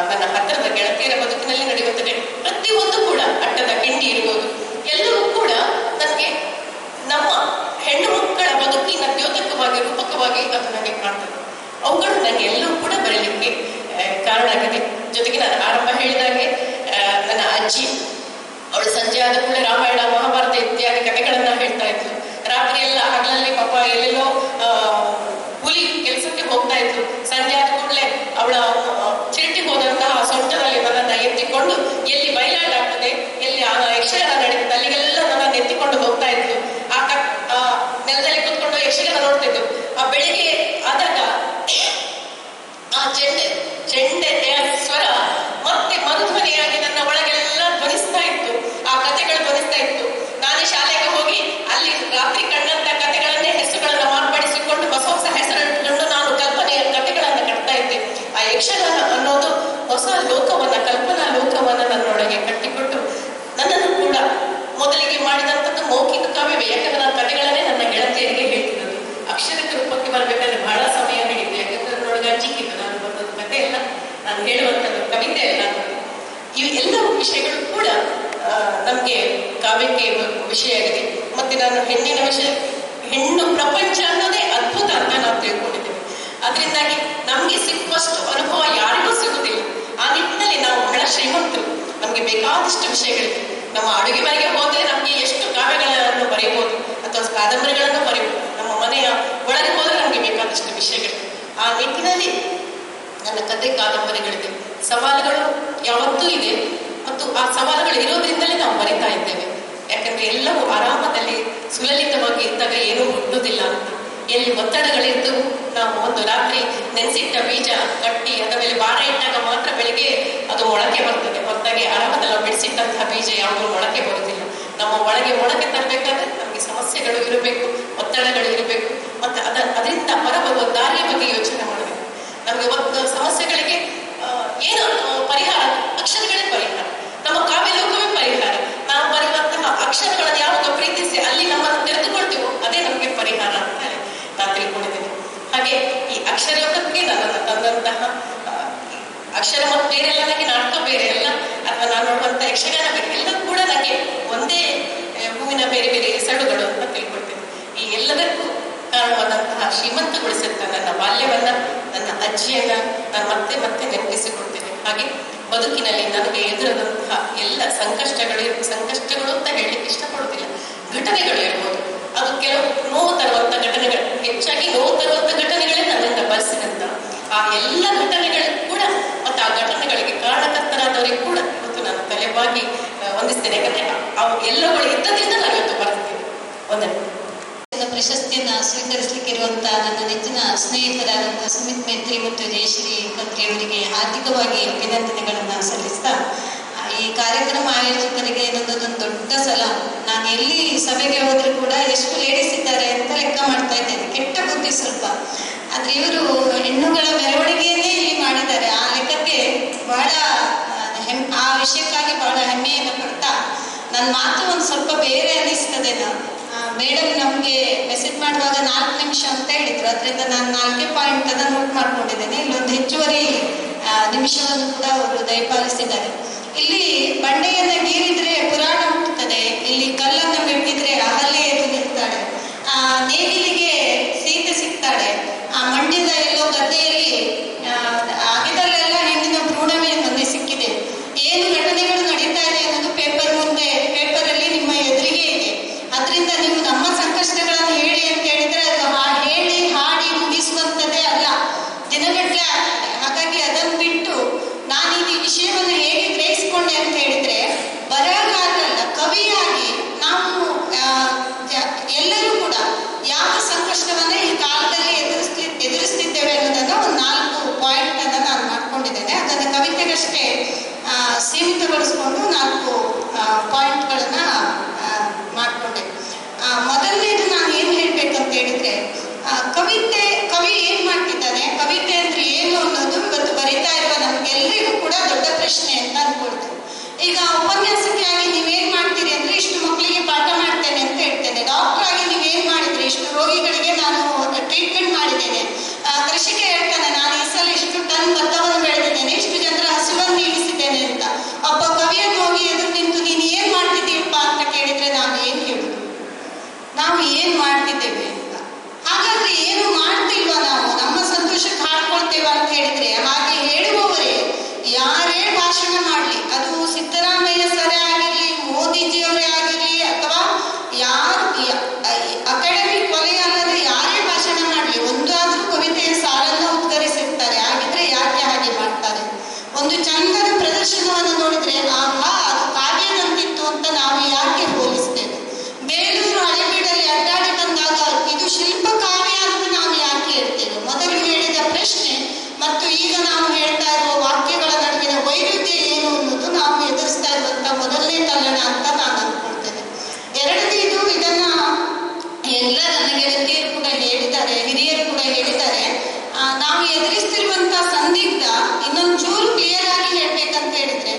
ನನ್ನ ಹತ್ತಿರದ ಗೆಳತಿಯರ ಬದುಕಿನಲ್ಲಿ ನಡೆಯುವಂತ ಪ್ರತಿಯೊಂದು ಕೂಡ ಅಟ್ಟದ ಕಿಂಡಿ ಇರ್ಬೋದು, ಎಲ್ಲವೂ ಕೂಡ ನನಗೆ ನಮ್ಮ ಹೆಣ್ಣು ಮಕ್ಕಳ ಬದುಕಿನ ದ್ಯೋತಕವಾಗಿ ರೂಪಕವಾಗಿ ಅದು ನನಗೆ ಕಾಣ್ತದೆ. ಅವುಗಳು ನನಗೆ ಎಲ್ಲವೂ ಕೂಡ ಬರಲಿಕ್ಕೆ ಕಾರಣ ಆಗಿದೆ. ಜೊತೆಗೆ ನಾನು ಆರಂಭ ಹೇಳಿದಾಗೆ ನನ್ನ ಅಜ್ಜಿ, ಅವಳು ಸಂಜೆ ಆದ ಕೂಡ ರಾಮಾಯಣ ಮಹಾಭಾರತ ಇತ್ಯಾದಿ ಕಥೆಗಳನ್ನ ಹೇಳ್ತಾ ಇದ್ಲು. ರಾತ್ರಿ ಎಲ್ಲ ಹಗಲಲ್ಲಿ ಪಾಪ ಎಲ್ಲೆಲ್ಲೋ ಹುಲಿ ಕೆಲಸಕ್ಕೆ ಹೋಗ್ತಾ ಇದ್ರು. ಸಂಜೆ ಆದ ಕೂಡಲೇ ಅವಳ ಚಿರಟಿ ಹೋದಂತಹ ಸೊಂಟದಲ್ಲಿ ನನ್ನನ್ನು ಎತ್ತಿಕೊಂಡು ಎಲ್ಲಿ ಬಯಲಾಟ ಆಗ್ತದೆ, ಎಲ್ಲಿ ಯಕ್ಷಗಾನ ನಡೆಯುತ್ತೆ ಅಲ್ಲಿಗೆಲ್ಲ ನನ್ನನ್ನು ಎತ್ತಿಕೊಂಡು ಹೋಗ್ತಾ ಇದ್ಲು. ಆ ನೆಲದಲ್ಲಿ ಕೂತ್ಕೊಂಡು ಯಕ್ಷಗಾನ ನೋಡ್ತಿದ್ರು. ಆ ಬೆಳಿಗ್ಗೆ ಆದಾಗ ಆ ಚೆಂಡೆಯ ಸ್ವರ ಮತ್ತೆ ಮರುಧ್ವನಿಯಾಗಿ ನನ್ನ ಒಳಗೆಲ್ಲ ಧ್ವನಿಸ್ತಾ ಇತ್ತು. ಆ ಕಥೆಗಳು ಧ್ವನಿಸ್ತಾ ಇತ್ತು. ನಾನೇ ಶಾಲೆಗೆ ಹೋಗಿ ಅಲ್ಲಿ ರಾತ್ರಿ ಕಂಡಂತ ಕಥೆಗಳನ್ನೇ ಹೆಸರುಗಳನ್ನ ಮಾರ್ಪಡಿಸಿಕೊಂಡು ಹೊಸ ಹೊಸ ಹೆಸರಿಟ್ಟುಕೊಂಡು ನಾನು ಕಲ್ಪನೆಯ ಕಥೆಗಳನ್ನ ಕಟ್ತಾ ಇದ್ದೆ. ಆ ಯಕ್ಷಗಾನ ಅನ್ನೋದು ಹೊಸ ಲೋಕವನ್ನ, ಕಲ್ಪನಾ ಲೋಕವನ್ನ ನನ್ನೊಳಗೆ ಕಟ್ಟಿಕೊಟ್ಟು ನನ್ನನ್ನು ಕೂಡ ಮೊದಲಿಗೆ ಮಾಡಿದಂಥದ್ದು ಮೌಖಿಕ ಕಾವ್ಯವೇ. ಯಾಕಂದ್ರೆ ನಾನು ಕಥೆಗಳನ್ನೇ ನನ್ನ ಗೆಳತಿಯರಿಗೆ ಹೇಳ್ತಿರೋದು. ಅಕ್ಷರಕ್ಕೆ ರೂಪಕ್ಕೆ ಬರಬೇಕಾದ್ರೆ ಬಹಳ ಸಮಯ ಹಿಡಿಯಿತು. ಯಾಕಂದ್ರೆ ನನ್ನೊಳಗೆ ಅಂಜಿಕಿತ್ತು. ನಾನು ಬಂದದ್ದು ಕಥೆ ಎಲ್ಲ ನಾನು ಹೇಳುವಂಥದ್ದು ಕವಿತೆ ಎಲ್ಲ. ಇವು ಎಲ್ಲ ವಿಷಯಗಳು ಕೂಡ ನಮ್ಗೆ ಕಾವ್ಯಕ್ಕೆ ವಿಷಯ ಆಗಿದೆ. ಮತ್ತೆ ನಾನು ಹೆಣ್ಣಿನ ವಿಷಯ, ಹೆಣ್ಣು ಪ್ರಪಂಚ ಅನ್ನೋದೇ ಅದ್ಭುತ ಅಂತ ನಾವು ತಿಳ್ಕೊಂಡಿದ್ದೇವೆ. ಅದರಿಂದಾಗಿ ನಮ್ಗೆ ಸಿಕ್ಕುವಷ್ಟು ಅನುಭವ ಯಾರಿಗೂ ಸಿಗುವುದಿಲ್ಲ. ಆ ನಿಟ್ಟಿನಲ್ಲಿ ನಾವು ಬಹಳ ಶ್ರೀಮಂತರು. ನಮ್ಗೆ ಬೇಕಾದಷ್ಟು ವಿಷಯಗಳಿದೆ. ನಮ್ಮ ಅಡುಗೆ ಮನೆಗೆ ಹೋದ್ರೆ ನಮ್ಗೆ ಎಷ್ಟು ಕಾವ್ಯಗಳನ್ನು ಬರೆಯಬಹುದು ಅಥವಾ ಕಾದಂಬರಿಗಳನ್ನು ಬರೆಯಬಹುದು. ನಮ್ಮ ಮನೆಯ ಒಳಗೆ ಹೋದ್ರೆ ನಮ್ಗೆ ಬೇಕಾದಷ್ಟು ವಿಷಯಗಳಿದೆ. ಆ ನಿಟ್ಟಿನಲ್ಲಿ ನನ್ನ ಕಥೆ ಕಾದಂಬರಿಗಳಿದೆ. ಸವಾಲುಗಳು ಯಾವತ್ತೂ ಇದೆ ಮತ್ತು ಆ ಸವಾಲುಗಳು ಇರೋದ್ರಿಂದಲೇ ನಾವು ಬರಿತಾ ಇದ್ದೇವೆ. ಯಾಕಂದ್ರೆ ಎಲ್ಲವೂ ಆರಾಮದಲ್ಲಿ ಸುಲಲಿತವಾಗಿ ಇದ್ದಾಗ ಏನೂ ಹುಟ್ಟುವುದಿಲ್ಲ ಅಂತ. ಎಲ್ಲಿ ಒತ್ತಡಗಳಿದ್ದವು ನಾವು ಒಂದು ರಾತ್ರಿ ನೆನೆಸಿಟ್ಟ ಬೀಜ ಕಟ್ಟಿ ಅದರ ಮೇಲೆ ಭಾರ ಇಟ್ಟಾಗ ಮಾತ್ರ ಬೆಳಿಗ್ಗೆ ಅದು ಮೊಳಕೆ ಬರ್ತದೆ. ಹೊರತಾಗಿ ಆರಾಮದಲ್ಲಿ ನಾವು ಬಿಡಿಸಿಟ್ಟಂತಹ ಬೀಜ ಯಾವುದೂ ಮೊಳಕೆ ಬರುವುದಿಲ್ಲ. ನಮ್ಮ ಒಳಗೆ ಮೊಳಕೆ ತರಬೇಕಾದ್ರೆ ನಮಗೆ ಸಮಸ್ಯೆಗಳು ಇರಬೇಕು, ಒತ್ತಡಗಳು ಇರಬೇಕು. ಮತ್ತೆ ಅದರಿಂದ ಹೊರಬರುವ ದಾರಿಯ ಬಗ್ಗೆ ಯೋಚನೆ ಮಾಡಬೇಕು. ನಮಗೆ ಒಂದು ಸಮಸ್ಯೆಗಳಿಗೆ ಏನು ಪರಿಹಾರ? ಅಕ್ಷರಗಳೇ ಪರಿಹಾರ. ನಮ್ಮ ಕಾವ್ಯ ಲೋಕವೇ ಪರಿಹಾರ. ನಾವು ಬರೆಯುವಂತಹ ಅಕ್ಷರಗಳನ್ನು ಯಾವಾಗ ಪ್ರೀತಿಸಿ ಅಲ್ಲಿ ನಮ್ಮನ್ನು ತೆರೆದುಕೊಳ್ತೀವೋ ಅದೇ ನಮಗೆ ಪರಿಹಾರ ಅಂತ ನಾನು ತಿಳ್ಕೊಂಡಿದ್ದೇನೆ. ಹಾಗೆ ಈ ಅಕ್ಷರ ಲೋಕಕ್ಕೆ ನನ್ನನ್ನು ತಂದಂತಹ ಅಕ್ಷರ ಮತ್ತು ಬೇರೆ ಎಲ್ಲ, ನನಗೆ ನಾಟಕ ಬೇರೆ ಎಲ್ಲ, ಅಥವಾ ನಾನು ನೋಡುವಂಥ ಯಕ್ಷಗಾನ ಬೇರೆ, ಎಲ್ಲವೂ ಕೂಡ ನನಗೆ ಒಂದೇ ಹೂವಿನ ಬೇರೆ ಬೇರೆ ಹೆಸರುಗಳು ಅಂತ ತಿಳ್ಕೊಳ್ತೇನೆ. ಈ ಎಲ್ಲದಕ್ಕೂ ಕಾರಣವಾದಂತಹ ಶ್ರೀಮಂತಗೊಳಿಸುತ್ತ ನನ್ನ ಬಾಲ್ಯವನ್ನ, ನನ್ನ ಅಜ್ಜಿಯನ್ನ ನಾನು ಮತ್ತೆ ಮತ್ತೆ ನೆನಪಿಸಿಕೊಳ್ತೇನೆ. ಹಾಗೆ ಬದುಕಿನಲ್ಲಿ ನನಗೆ ಎದುರಾದಂತಹ ಎಲ್ಲ ಸಂಕಷ್ಟಗಳು ಅಂತ ಹೇಳಲಿಕ್ಕೆ ಇಷ್ಟಪಡುತ್ತಿಲ್ಲ, ಘಟನೆಗಳು ಇರ್ಬೋದು. ಅದು ಕೆಲವು ನೋವು ತರುವಂತ ಘಟನೆಗಳು, ಹೆಚ್ಚಾಗಿ ನೋವು ತರುವಂತ ಘಟನೆಗಳೇ ನನ್ನಿಂದ ಬಯಸಿದಂತ ಆ ಎಲ್ಲ ಘಟನೆಗಳು ಕೂಡ ಮತ್ತು ಆ ಘಟನೆಗಳಿಗೆ ಕಾರಣಕರ್ತರಾದವರಿಗೆ ಕೂಡ ಇವತ್ತು ನಾನು ತಲೆಬಾಗಿ ವಂದಿಸ್ತೇನೆ. ಯಾಕಂದ್ರೆ ಅವು ಎಲ್ಲಗಳು ಇದ್ದದ್ರಿಂದ ನಾನು ಇವತ್ತು ಬರ್ತಿದ್ದೇನೆ. ಒಂದನೇ ಪ್ರಶಸ್ತಿಯನ್ನ ಸ್ವೀಕರಿಸಲಿಕ್ಕೆ ಇರುವಂತಹ ನನ್ನ ನೆಚ್ಚಿನ ಸ್ನೇಹಿತರಾದಂತಹ ಸುಮಿತ್ ಮೇತ್ರಿ ಮತ್ತು ಜಯಶ್ರೀ ಕತ್ರಿ ಅವರಿಗೆ ಹಾರ್ದಿಕವಾಗಿ ಅಭಿನಂದನೆಗಳನ್ನ ಸಲ್ಲಿಸ್ತಾ, ಈ ಕಾರ್ಯಕ್ರಮ ಆಯೋಜಕರಿಗೆ ನನ್ನದೊಂದು ದೊಡ್ಡ ಸಲಾಂ. ನಾನು ಎಲ್ಲಿ ಸಭೆಗೆ ಹೋದ್ರೂ ಕೂಡ ಎಷ್ಟು ಲೇಡೀಸ್ ಇದ್ದಾರೆ ಅಂತ ಲೆಕ್ಕ ಮಾಡ್ತಾ ಇದ್ದೇನೆ. ಕೆಟ್ಟ ಬುದ್ಧಿ ಸ್ವಲ್ಪ. ಆದ್ರೆ ಇವರು ಹೆಣ್ಣುಗಳ ಮೆರವಣಿಗೆಯನ್ನೇ ಇಲ್ಲಿ ಮಾಡಿದ್ದಾರೆ. ಆ ಲೆಕ್ಕಕ್ಕೆ ಬಹಳ ಆ ವಿಷಯಕ್ಕಾಗಿ ಬಹಳ ಹೆಮ್ಮೆಯನ್ನು ಪಡ್ತಾ, ನನ್ನ ಮಾತು ಒಂದು ಸ್ವಲ್ಪ ಬೇರೆ ಅನ್ನಿಸ್ತದೆ. ಮೇಡಮ್ ನಮಗೆ ಮೆಸೇಜ್ ಮಾಡುವಾಗ 4 ನಿಮಿಷ ಅಂತ ಹೇಳಿದ್ರು. ಅದರಿಂದ ನಾನು 4 ಪಾಯಿಂಟ್ ಅನ್ನ ನೋಟ್ ಮಾಡ್ಕೊಂಡಿದ್ದೇನೆ. ಇಲ್ಲೊಂದು ಹೆಚ್ಚುವರಿ ನಿಮಿಷವನ್ನು ಕೂಡ ಅವರು ದಯಪಾಲಿಸಿದ್ದಾರೆ. ಇಲ್ಲಿ ಬಂಡೆಯನ್ನ ಗೀರಿದ್ರೆ ಪುರಾಣ ಹುಟ್ಟುತ್ತದೆ, ಇಲ್ಲಿ ಕಲ್ಲನ್ನ ಮೆಟ್ಟಿದ್ರೆ ಅಹಲ್ಯೆ ಎದ್ದು ನಿಲ್ತಾಳೆ, ನೇಗಿಲಿಗೆ ಸೀತೆ ಸಿಗ್ತಾಳೆ, ಆ ಮಂಡ್ಯದ ಎಲ್ಲೋ ಗದ್ದೆಯಲ್ಲಿ ಆಗಿದಲ್ಲೆಲ್ಲ ಹೆಣ್ಣಿನ ಭ್ರೂಣವೇ ನಮಗೆ ಸಿಕ್ಕಿದೆ. ಏನು ಘಟನೆಗಳು ನಡೀತಾ ಇದೆ ಅನ್ನೋದು ಪೇಪರಲ್ಲಿ ನಿಮ್ಮ ಎದುರಿಗೆ ಇದೆ. ಅದರಿಂದ ನೀವು ನಮ್ಮ ಸಂಕಷ್ಟಗಳನ್ನು ಹೇಳಿ ಅಂತ ಹೇಳಿದ್ರೆ ಅದು ಹೇಳಿ ಹಾಡಿ ಮುಗಿಸುವಂಥದ್ದೇ ಅಲ್ಲ, ದಿನಗಟ್ಟಲೆ ಆಗ್ತದೆ. ಹಾಗಾಗಿ ಅದನ್ನು ಬಿಟ್ಟು ನಾನು ಈ ವಿಷಯವನ್ನು ಹೇಗೆ ಗ್ರಹಿಸಿಕೊಂಡೆ ಅಂತ ಹೇಳಿದ್ರೆ, ಬರಹಗಾರರಲ್ಲ, ಕವಿಯಾಗಿ ನಾವು ಎಲ್ಲರೂ ಕೂಡ ಯಾವ ಸಂಕಷ್ಟವನ್ನ ಈ ಕಾಲದಲ್ಲಿ ಎದುರಿಸ್ತಿದ್ದೇವೆ ಅನ್ನೋದನ್ನ ಒಂದು 4 ಪಾಯಿಂಟ್ ಅನ್ನ ನಾನು ಮಾಡ್ಕೊಂಡಿದ್ದೇನೆ. ಅದನ್ನು ಕವಿತೆಗಷ್ಟೇ ಸೀಮಿತಗೊಳಿಸಿಕೊಂಡು 4 ಪಾಯಿಂಟ್ಗಳನ್ನ ಮಾಡ್ಕೊಂಡೆ. ಮೊದಲನೇದು ನಾನು ಏನ್ ಹೇಳ್ಬೇಕಂತ ಹೇಳಿದ್ರೆ, ಕವಿ ಏನ್ ಮಾಡ್ತಿದ್ದಾನೆ, ಕವಿತೆ ಅಂದ್ರೆ ಏನು ಅನ್ನೋದು ಇವತ್ತು ಬರೀತಾ ಇರುವ ನಮ್ಗೆಲ್ಲರಿಗೂ ಕೂಡ ದೊಡ್ಡ ಪ್ರಶ್ನೆ ಅಂತ ಅನ್ಕೊಳ್ತೇನೆ. ಈಗ ಉಪನ್ಯಾಸಕ್ಕೆ ಆಗಿ ನೀವೇನ್ ಮಾಡ್ತೀರಿ ಅಂದ್ರೆ, ಇಷ್ಟು ಮಕ್ಕಳಿಗೆ ಪಾಠ ಮಾಡ್ತೇನೆ ಅಂತ ಹೇಳ್ತೇನೆ. ಡಾಕ್ಟರ್ ಆಗಿ ನೀವೇನ್ ಮಾಡಿದ್ರಿ, ಇಷ್ಟು ರೋಗಿಗಳಿಗೆ ನಾನು ಟ್ರೀಟ್ಮೆಂಟ್ ಮಾಡಿದ್ದೇನೆ. ನಾವು ಏನ್ ಮಾಡ್ತಿದ್ದೇವೆ ಅಂತ. ಹಾಗಾದ್ರೆ ಏನು ಮಾಡ್ತಿಲ್ವಾ, ನಾವು ನಮ್ಮ ಸಂತೋಷಕ್ಕೆ ಹಾಡ್ಕೊಳ್ತೇವೆ ಅಂತ ಹೇಳಿದ್ರೆ, ಹಾಗೆ ಹೇಳುವವರೇ ಯಾರೇ ಭಾಷಣ ಮಾಡಲಿ, ಅದು ಸಿದ್ದರಾಮಯ್ಯ ಸರೇ ಆಗಿರಲಿ, ಮೋದಿಜಿಯವರೇ ಆಗಿರಲಿ, ಅಥವಾ ಯಾರು ಅಕಾಡೆಮಿಕ್ ವಲಯ ಅಲ್ಲದೆ ಯಾರೇ ಭಾಷಣ ಮಾಡಲಿ, ಒಂದಾದ್ರೂ ಕವಿತೆಯ ಸಾಲನ್ನ ಉದ್ಗರಿಸಿರ್ತಾರೆ. ಹಾಗಿದ್ರೆ ಯಾಕೆ ಹಾಗೆ ಮಾಡ್ತಾರೆ? ಒಂದು ಚಂದದ ಪ್ರದರ್ಶನವನ್ನು ನೋಡಿದ್ರೆ ಆಹಾ ಅದು ಕಾವ್ಯದಂತಿತ್ತು ಅಂತ ನಾವು ಯಾಕೆ ಹೋಲಿಸ್ತೇವೆ? ಬೇಲೂರು ಹಳೆಬೀಡಲ್ಲಿ ಅಡ್ಡಾಡಿ ಬಂದಾಗ ಇದು ಶಿಲ್ಪ ಕಾವ್ಯ ಅಂತ ನಾವು ಯಾಕೆ ಹೇಳ್ತೇವೆ? ಮೊದಲು ಹೇಳಿದ ಪ್ರಶ್ನೆ ಮತ್ತು ಈಗ ನಾವು ಹೇಳ್ತಾ ಇರುವ ವಾಕ್ಯಗಳ ನಡುವಿನ ವೈರುಧ್ಯ ಏನು ಅನ್ನೋದು ನಾವು ಎದುರಿಸ್ತಾ ಇರುವಂತ ಮೊದಲನೇ ತಲ್ಲಣ ಅಂತ ನಾನು ಅನ್ಕೊಳ್ತೇನೆ. ಎರಡನೇದು, ಇದನ್ನ ಎಲ್ಲ ನನ್ನ ಗೆಳತಿಯರು ಕೂಡ ಹೇಳಿದ್ದಾರೆ, ಹಿರಿಯರು ಕೂಡ ಹೇಳಿದ್ದಾರೆ. ನಾವು ಎದುರಿಸ್ತಿರುವಂತಹ ಸಂದಿಗ್ಧ ಇನ್ನೊಂದು ಚೂರು ಕ್ಲಿಯರ್ ಆಗಿ ಹೇಳ್ಬೇಕಂತ ಹೇಳಿದ್ರೆ,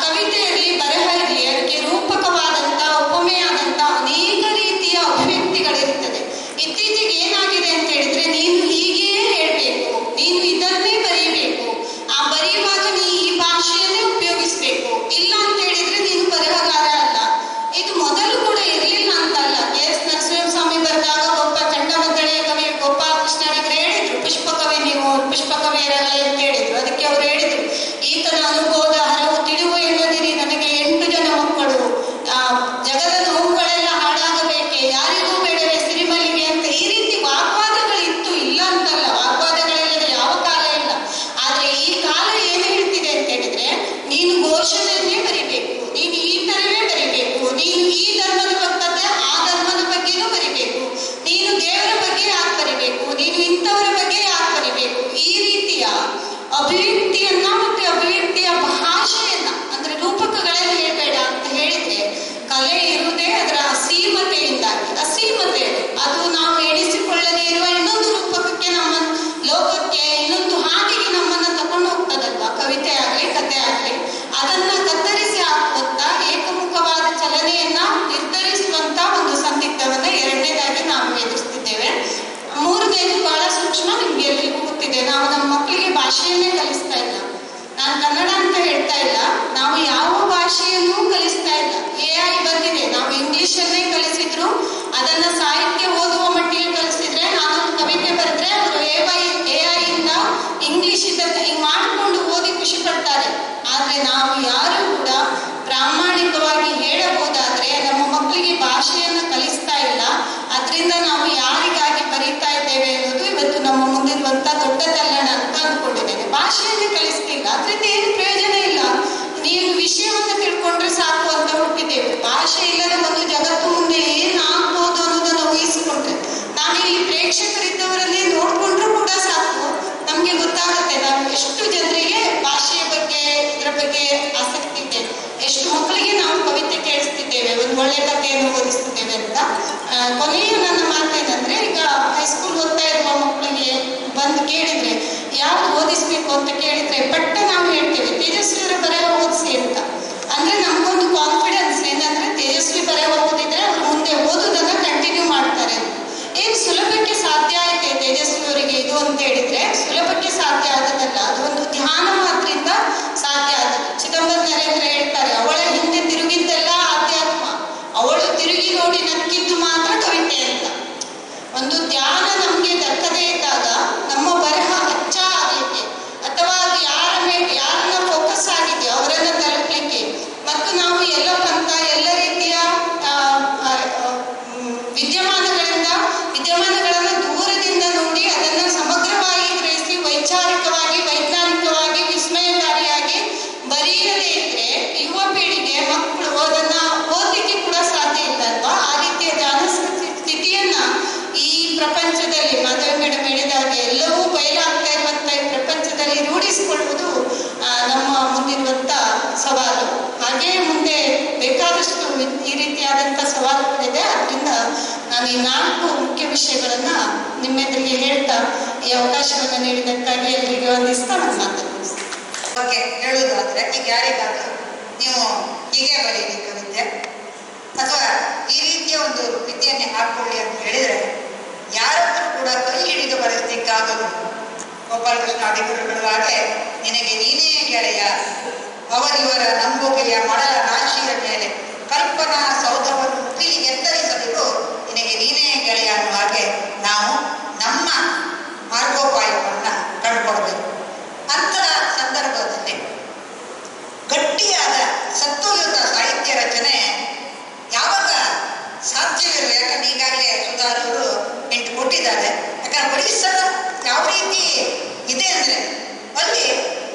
ಕವಿತೆ ಇರಲಿ, ಬರಹ ಇರಲಿ, ಅದಕ್ಕೆ ರೂಪಕವಾದಂತ ಉಪಮೆಯಾದಂತ ಅನೇಕ ರೀತಿಯ ಅಭಿವ್ಯಕ್ತಿಗಳಿರ್ತದೆ. ಇತ್ತೀಚೆಗೆ ಏನಾಗಿದೆ ಅಂತ ಹೇಳಿದ್ರೆ, ನೀನು ಹೀಗೇ ಹೇಳ್ಬೇಕು, ನೀನು ಇದನ್ನೇ ಬರೀಬೇಕು, ಆ ಬರೆಯುವಾಗ ನೀ ಈ ಭಾಷೆಯನ್ನೇ ಉಪಯೋಗಿಸ್ಬೇಕು, ಇಲ್ಲ ಅಂತ ಹೇಳಿದ್ರೆ ನೀನು ಬರಹಗಾರ ಅಲ್ಲ. ಇದು ಮೊದಲು ಕೂಡ ಇರಲಿಲ್ಲ ಅಂತಲ್ಲ. ಎಸ್ ನರಸಿಂಹಸ್ವಾಮಿ ಬರೆದಾಗ ಒಬ್ಬ ಚಂಡಮದ್ದಳೆಯ ಕವಿ ಗೋಪಾಲ ಕೃಷ್ಣರಿಗೆ ಹೇಳಿದ್ರು, ಪುಷ್ಪಕವಿ ನೀವು, ಪುಷ್ಪಕವಿಯರಲ್ಲ ಅಂತ ಹೇಳಿದ್ರು. ಅದಕ್ಕೆ ಅವರು ಹೇಳಿದ್ರು, ಈತನ ಅನುಭವದ ಹರವು ತಿಳಿವು ಎನ್ನದಿರಿ, ನನಗೆ 8 ಜನ ಮಕ್ಕಳು, ಜಗದ ನೋವುಗಳೆಲ್ಲ ಹಾಳಾಗಬೇಕೆ, ಯಾರಿಗೂ ಬೇಡವೇ ಸಿರಿಮಲ್ಲಿಗೆ ಅಂತ. ಈ ರೀತಿ ವಾಗ್ವಾದಗಳಿತ್ತು, ಇಲ್ಲ ಅಂತಲ್ಲ, ವಾಗ್ವಾದಗಳಿಲ್ಲದೆ ಯಾವ ಕಾಲ ಇಲ್ಲ. ಆದ್ರೆ ಈ ಕಾಲ ಏನು ಹೇಳ್ತಿದೆ ಅಂತ ಹೇಳಿದ್ರೆ, ನೀನು ಘೋಷಣೆಯನ್ನೇ ಬರಿಬೇಕು, ನೀನು ಈ ತರವೇ ಬರಿಬೇಕು, ನೀನು ಈ ಧರ್ಮದ ಬಗ್ಗೆ ಆ ಧರ್ಮದ ಬಗ್ಗೆನೂ ಬರಿಬೇಕು, ನೀನು ದೇವರ ಬಗ್ಗೆ ಯಾಕೆ ಬರಿಬೇಕು, ನೀನು ಇಂಥವರ ಬಗ್ಗೆ ಯಾಕೆ ಬರಿಬೇಕು. ಈ ರೀತಿಯ ಅಭಿವ್ಯಕ್ತಿಯನ್ನ ಮತ್ತೆ ಅಭಿವ್ಯಕ್ತಿಯ ಭಾಷೆಯನ್ನ, ಅಂದ್ರೆ ರೂಪಕಗಳಲ್ಲಿ ಹೇಳ್ಬೇಡ ಅಂತ ಹೇಳಿದ್ರೆ, ಕಲೆ ಇರುವುದೇ ಅದರ ಅಸೀಮತೆಯಿಂದಾಗಿ. ಅಸೀಮತೆ ಅದು ನಾವು ಎಣಿಸಿಕೊಳ್ಳದೇ ಇರುವ ಇನ್ನೊಂದು ರೂಪಕಕ್ಕೆ, ನಮ್ಮ ಲೋಕಕ್ಕೆ, ಇನ್ನೊಂದು ಹಾದಿಗೆ ನಮ್ಮನ್ನ ತಗೊಂಡು ಹೋಗ್ತದಲ್ವಾ. ಕವಿತೆ ಆಗ್ಲಿ, ಕತೆ ಆಗ್ಲಿ, ಅದನ್ನ ಕತ್ತರಿಸಿ ಹಾಕುವಂತ ಏಕಮುಖವಾದ ಚಲನೆಯನ್ನ ನಿರ್ಧರಿಸುವಂತ ಒಂದು ಸಂದಿಗ್ಧವನ್ನ ಎರಡನೇದಾಗಿ ನಾವು ಎದುರಿಸ್ತಿದ್ದೇವೆ. ಮೂರನೇದು ಬಹಳ ಸೂಕ್ಷ್ಮ, ನಿಮ್ಗೆ ಎಲ್ರಿಗೂ ಗೊತ್ತಿದೆ. ನಾವು ನಮ್ಮ ಮಕ್ಕಳಿಗೆ ಭಾಷೆಯನ್ನೇ ಕಲಿಸ್ತಾ ಇಲ್ಲ. ನಾನು ಕನ್ನಡ ಅಂತ ಹೇಳ್ತಾ ಇಲ್ಲ, ನಾವು ಯಾವ ಭಾಷೆಯನ್ನೂ ಕಲಿಸ್ತಾ ಇಲ್ಲ. AI ಬಂದಿದೆ, ನಾವು ಇಂಗ್ಲಿಷನ್ನೇ ಕಲಿಸಿದ್ರು, ಅದನ್ನ ಸಾಹಿತ್ಯ ಓದುವ ಮಟ್ಟಿಗೆ ಕಲಿಸಿದ್ರೆ, ನಾನೊಂದು ಕವಿತೆ ಬರೆದ್ರೆ ಅವರು AI ಇಂದ ಇಂಗ್ಲಿಷ್ ಇದನ್ನ ಹಿಂಗ್ ಮಾಡಿಕೊಂಡು ಓದಿ ಖುಷಿ ಪಡ್ತಾರೆ. ಆದ್ರೆ ನಾವು ಯಾರು ಕೂಡ ಪ್ರಾಮಾಣಿಕವಾಗಿ ಹೇಳಬಹುದಾದ್ರೆ, ನಮ್ಮ ಮಕ್ಕಳಿಗೆ ಭಾಷೆಯನ್ನ ಕಲಿಸ್ತಾ ಇಲ್ಲ, ಅದರಿಂದ ನಾವು ಯಾರಿಗಾಗಿ ಬರೀತಾ ಇದ್ದೇವೆ ಅನ್ನೋದು ಇವತ್ತು ನಮ್ಮ ಮುಂದಿರುವಂತ ದೊಡ್ಡ ತಲ್ಲಣ ಅಂತ ಅಂದ್ಕೊಂಡಿದ್ದೇನೆ. ಭಾಷೆಯನ್ನೇ ಕಲಿಸ್ತಿಲ್ಲ, ಅದರಿಂದ ಏನು ಪ್ರಯೋಜನ ಇಲ್ಲ. ನೀವು ವಿಷಯವನ್ನು ತಿಳ್ಕೊಂಡ್ರೆ ಸಾಕು ಅಂತ ಹುಟ್ಟಿದ್ದೇವೆ. ಭಾಷೆ ಇಲ್ಲದ ಒಂದು ಜಗತ್ತು ಮುಂದೆ ಏನಾಗ್ಬೋದು ಅನ್ನೋದನ್ನ ಊಹಿಸಿಕೊಂಡ್ರೆ, ನಾವಿಲ್ಲಿ ಪ್ರೇಕ್ಷಕರಿದ್ದವರನ್ನೇ ನೋಡ್ಕೊಂಡ್ರು ಕೂಡ ಸಾಕು, ನಮ್ಗೆ ಗೊತ್ತಾಗುತ್ತೆ ನಾವು ಎಷ್ಟು ಜನರಿಗೆ ಭಾಷೆಯ ಬಗ್ಗೆ, ಇದರ ಬಗ್ಗೆ ಆಸಕ್ತಿ ಇದೆ, ಎಷ್ಟು ಮಕ್ಕಳಿಗೆ ನಾವು ಕವಿತೆ ಕೇಳಿಸ್ತಿದ್ದೇವೆ, ಒಂದು ಒಳ್ಳೆ ಕಥೆಯನ್ನು ಓದಿಸ್ತಿದ್ದೇವೆ ಅಂತ. ಕೊನೆಯ ನನ್ನ ಮಾತೇನಂದ್ರೆ, ಈಗ ಹೈಸ್ಕೂಲ್ ಓದ್ತಾ ಇರುವ ಮಕ್ಕಳಿಗೆ ಬಂದು ಕೇಳಿದ್ರೆ ಯಾವ್ದು ಓದಿಸ್ಬೇಕು ಅಂತ ಕೇಳಿದ್ರೆ, ಪಟ್ಟ ನಾವು ಹೇಳ್ತೇವೆ ತೇಜಸ್ವಿಯವರ ಬರಹ ಓದಿಸಿ ಅಂತ. ಅಂದ್ರೆ ನಮ್ಗೊಂದು ಕಾನ್ಫಿಡೆನ್ಸ್ ಏನಂದ್ರೆ, ತೇಜಸ್ವಿ ಬರಹ ಓದಿದ್ರೆ ಅವ್ರು ಮುಂದೆ ಓದುದನ್ನ ಕಂಟಿನ್ಯೂ ಮಾಡ್ತಾರೆ ಅಂತ. ಏನ್ ಸುಲಭಕ್ಕೆ ಸಾಧ್ಯ ಆಯ್ತೆ ತೇಜಸ್ವಿಯವರಿಗೆ ಇದು ಅಂತ ಹೇಳಿದ್ರೆ, ಸುಲಭಕ್ಕೆ ಸಾಧ್ಯ ಆದದಲ್ಲ, ಅದು ಒಂದು ಧ್ಯಾನ ಮಾತ್ರದಿಂದ ಸಾಧ್ಯ ಆದದ್ದು. ಚಿದಂಬರ ನರೇಂದ್ರ ಹೇಳ್ತಾರೆ, ಅವಳ ಹಿಂದೆ ತಿರುಗಿದ್ದೆಲ್ಲ ಆಧ್ಯಾತ್ಮ, ಅವಳು ತಿರುಗಿ ನೋಡಿ ನಕ್ಕಿದ್ದು ಮಾತ್ರ ಕವಿತೆ ಅಂತ. ಒಂದು ಧ್ಯಾನ ನಮ್ಗೆ ದಕ್ಕದೇ ಇದ್ದಾಗ ನಮ್ಮ ಬರಹ ಅಚ್ಚ ಆಗಲಿಕ್ಕೆ, ಅಥವಾ ಅದು ಯಾರನ್ನ ಫೋಕಸ್ ಆಗಿದೆ ಅವರನ್ನ ತಲುಪಲಿಕ್ಕೆ, ಮತ್ತು ನಾವು ಎಲ್ಲ ಪಂಥ, ಎಲ್ಲ ರೀತಿಯ ವಿದ್ಯಮಾನಗಳನ್ನ ದೂರದಿಂದ ನೋಡಿ ಅದನ್ನ ಸಮಗ್ರವಾಗಿ ಗ್ರಹಿಸಿ ವೈಚಾರಿಕವಾಗಿ, ವೈಜ್ಞಾನಿಕವಾಗಿ, ವಿಸ್ಮಯಕಾರಿಯಾಗಿ ಬರೆಯದೇ ಇದ್ರೆ ಯುವ ಪೀಳಿಗೆ, ಮಕ್ಕಳು ಅದನ್ನ ಓದಲಿಕ್ಕೆ ಕೂಡ ಸಾಧ್ಯ ಇಲ್ಲ ಅಲ್ವಾ. ಆ ರೀತಿಯ ಧ್ಯಾನ ಸ್ಥಿತಿಯನ್ನ ಈ ಪ್ರಪಂಚದಲ್ಲಿ, ಮಾಧವಿ ಮೇಡಮ್ ಹೇಳಿದಾಗೆ, ಎಲ್ಲವೂ ಬಯಲಾಗ್ತಾ ಇರುವಂತ ಈ ಪ್ರಪಂಚದಲ್ಲಿ ರೂಢಿಸಿಕೊಳ್ಳುವುದು ನಮ್ಮ ಮುಂದಿರುವಂತ ಸವಾಲು. ಹಾಗೆ ಮುಂದೆ ಬೇಕಾದಷ್ಟು ಈ ರೀತಿಯಾದಂತ ಸವಾಲುಗಳಿದೆ. ಅದರಿಂದ ನಾನು ಈ 4 ಮುಖ್ಯ ವಿಷಯಗಳನ್ನ ನಿಮ್ಮೆದುರಿಗೆ ಹೇಳ್ತಾ, ಈ ಅವಕಾಶವನ್ನು ನೀಡಿದ್ದಕ್ಕಾಗಿ ಎಲ್ಲರಿಗೆ ವಂದಿಸ್ತಾ ನನ್ನ ಮಾತನ್ನು ಬಗ್ಗೆ ಹೇಳುವುದಾದ್ರೆ, ಈಗ ಯಾರಿಗಾದ್ರೂ ನೀವು ಹೀಗೆ ಬರೀರಿ ಕವಿತೆ, ಅಥವಾ ಈ ರೀತಿಯ ಒಂದು ಕೃತಿಯನ್ನೇ ಹಾಕೊಳ್ಳಿ ಅಂತ ಹೇಳಿದ್ರೆ, ಯಾರತ್ರ ಕೂಡ ಕೈ ಹಿಡಿದು ಬರೆಸಲಿಕ್ಕಾಗದು. ಗೋಪಾಲಕೃಷ್ಣ ಅಡಿಗರುಗಳ ಹಾಗೆ, ನಿನಗೆ ನೀನೇ ಗೆಳೆಯ, ಅವರಿವರ ನಂಬುಗೆಯ ಮಡಲ ರಾಶಿಯ ಮೇಲೆ ಕಲ್ಪನಾ ಸೌಧವನ್ನು ಎತ್ತರಿಸಬೇಕು, ನಿನಗೆ ಅಲ್ಲಿ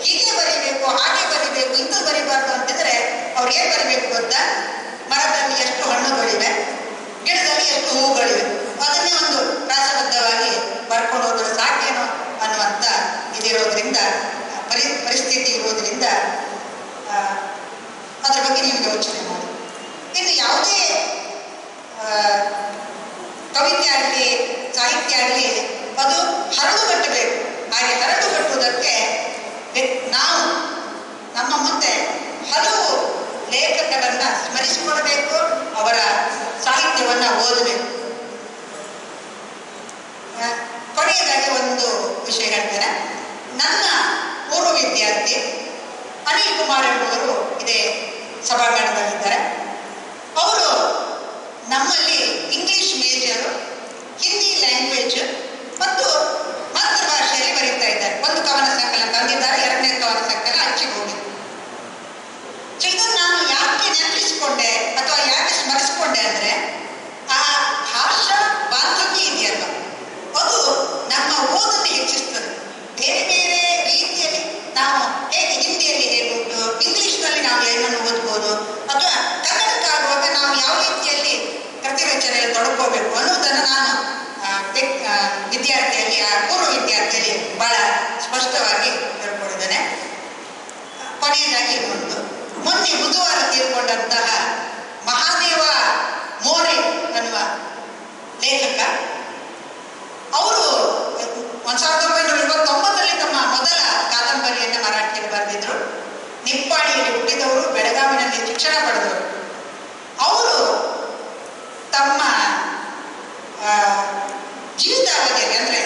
ಹೀಗೆ ಬರಿಬೇಕು, ಹಾಗೆ ಬರಿಬೇಕು, ಇಂದು ಬರಿಬಾರ್ದು ಅಂತಿದ್ರೆ ಅವ್ರು ಏನ್ ಬರಿಬೇಕು ಗೊತ್ತಾ? ಮರದಲ್ಲಿ ಎಷ್ಟು ಹಣ್ಣುಗಳಿವೆ, ಗಿಡದಲ್ಲಿ ಎಷ್ಟು ಹೂವುಗಳಿವೆ, ಅದನ್ನೇ ಒಂದು ಪ್ರಾಸಬದ್ಧವಾಗಿ ಬರ್ಕೊಂಡು ಹೋದ್ರೆ ಸಾಕೇನೋ ಅನ್ನುವಂಥ ಇದಿರೋದ್ರಿಂದ, ಪರಿಸ್ಥಿತಿ ಇರೋದ್ರಿಂದ ಅದರ ಬಗ್ಗೆ ನೀವು ಯೋಚನೆ ಮಾಡಿ. ಇನ್ನು ಯಾವುದೇ ಕವಿತೆ ಆಗಲಿ ಸಾಹಿತ್ಯ ಆಗಲಿ ಅದು ಹರಡುಗಟ್ಟಬೇಕು. ಹಾಗೆ ಹರಡುಗಟ್ಟುವುದಕ್ಕೆ ನಾವು ನಮ್ಮ ಮುಂದೆ ಹಲವು ಲೇಖಕರನ್ನ ಸ್ಮರಿಸಿಕೊಳ್ಬೇಕು, ಅವರ ಸಾಹಿತ್ಯವನ್ನ ಓದಬೇಕು. ಕೊನೆಯದಾಗಿ ಒಂದು ವಿಷಯ ಹೇಳ್ತೇನೆ. ನನ್ನ ಪೂರ್ವ ವಿದ್ಯಾರ್ಥಿ ಅನಿಲ್ ಕುಮಾರ್ ಎಂಬುವರು ಇದೇ ಸಭಾಂಗಣದಲ್ಲಿದ್ದಾರೆ. ಅವರು ನಮ್ಮಲ್ಲಿ ಇಂಗ್ಲಿಷ್ ಮೇಜರು, ಹಿಂದಿ ಲ್ಯಾಂಗ್ವೇಜ್ ಮತ್ತು ಮಾತೃಭಾಷೆಯಲ್ಲಿ ಬರೀತಾ ಇದ್ದಾರೆ. ಒಂದು ಕವನ ಸಂಕಲನ ತಂದಿದ್ದಾರೆ, ಎರಡನೇ ಕವನ ಸಂಕಲನ ಹಂಚಿಗೆ ಹೋಗಿದೆ. ಇದನ್ನು ನಾನು ಯಾಕೆ ನೆನಪಿಸಿಕೊಂಡೆ ಅಥವಾ ಯಾಕೆ ಸ್ಮರಿಸಿಕೊಂಡೆ ಅಂದ್ರೆ, ಆ ಭಾಷಾ ಬಾಂಧವ್ಯ ಇದೆಯಲ್ಲ, ಅದು ನಮ್ಮ ಓದನ್ನು ಹೆಚ್ಚಿಸ್ತದೆ. ಬೇರೆ ಬೇರೆ ರೀತಿಯಲ್ಲಿ ನಾವು ಹೇಗೆ ಹಿಂದಿಯಲ್ಲಿ ಹೇಗೆ ಉಂಟು, ಇಂಗ್ಲಿಷ್ನಲ್ಲಿ ನಾವು ಏನನ್ನು ಓದ್ಬೋದು, ಅಥವಾ ಕನ್ನಡಕ್ಕಾಗುವಾಗ ನಾವು ಯಾವ ರೀತಿಯಲ್ಲಿ ಪ್ರತಿರಚನೆಯಲ್ಲಿ ತೊಡ್ಕೋಬೇಕು ಅನ್ನೋದನ್ನು ನಾನು ವಿದ್ಯಾರ್ಥಿಯಲ್ಲಿ, ಪೂರ್ವ ವಿದ್ಯಾರ್ಥಿಯಲ್ಲಿ ಬಹಳ ಸ್ಪಷ್ಟವಾಗಿ ತಿಳ್ಕೊಂಡಿದ್ದೇನೆ. ಕೊನೆಯದಾಗಿ ಇನ್ನೊಂದು, ಮೊನ್ನೆ ಬುಧವಾರ ತೀರ್ಕೊಂಡಂತಹ ಮಹಾದೇವ ಮೋರೆ ಅನ್ನುವ ಲೇಖಕ, ಅವರು 1929 ತಮ್ಮ ಮೊದಲ ಕಾದಂಬರಿಯನ್ನು ಮರಾಠಿಯಲ್ಲಿ ಬರೆದಿದ್ರು. ನಿಪ್ಪಾಣಿಯಲ್ಲಿ ಹುಟ್ಟಿದವರು, ಬೆಳಗಾವಿನಲ್ಲಿ ಶಿಕ್ಷಣ ಪಡೆದವರು. ಅವರು ತಮ್ಮ ಜೀವಿತಾವಧಿಯಲ್ಲಿ ಅಂದ್ರೆ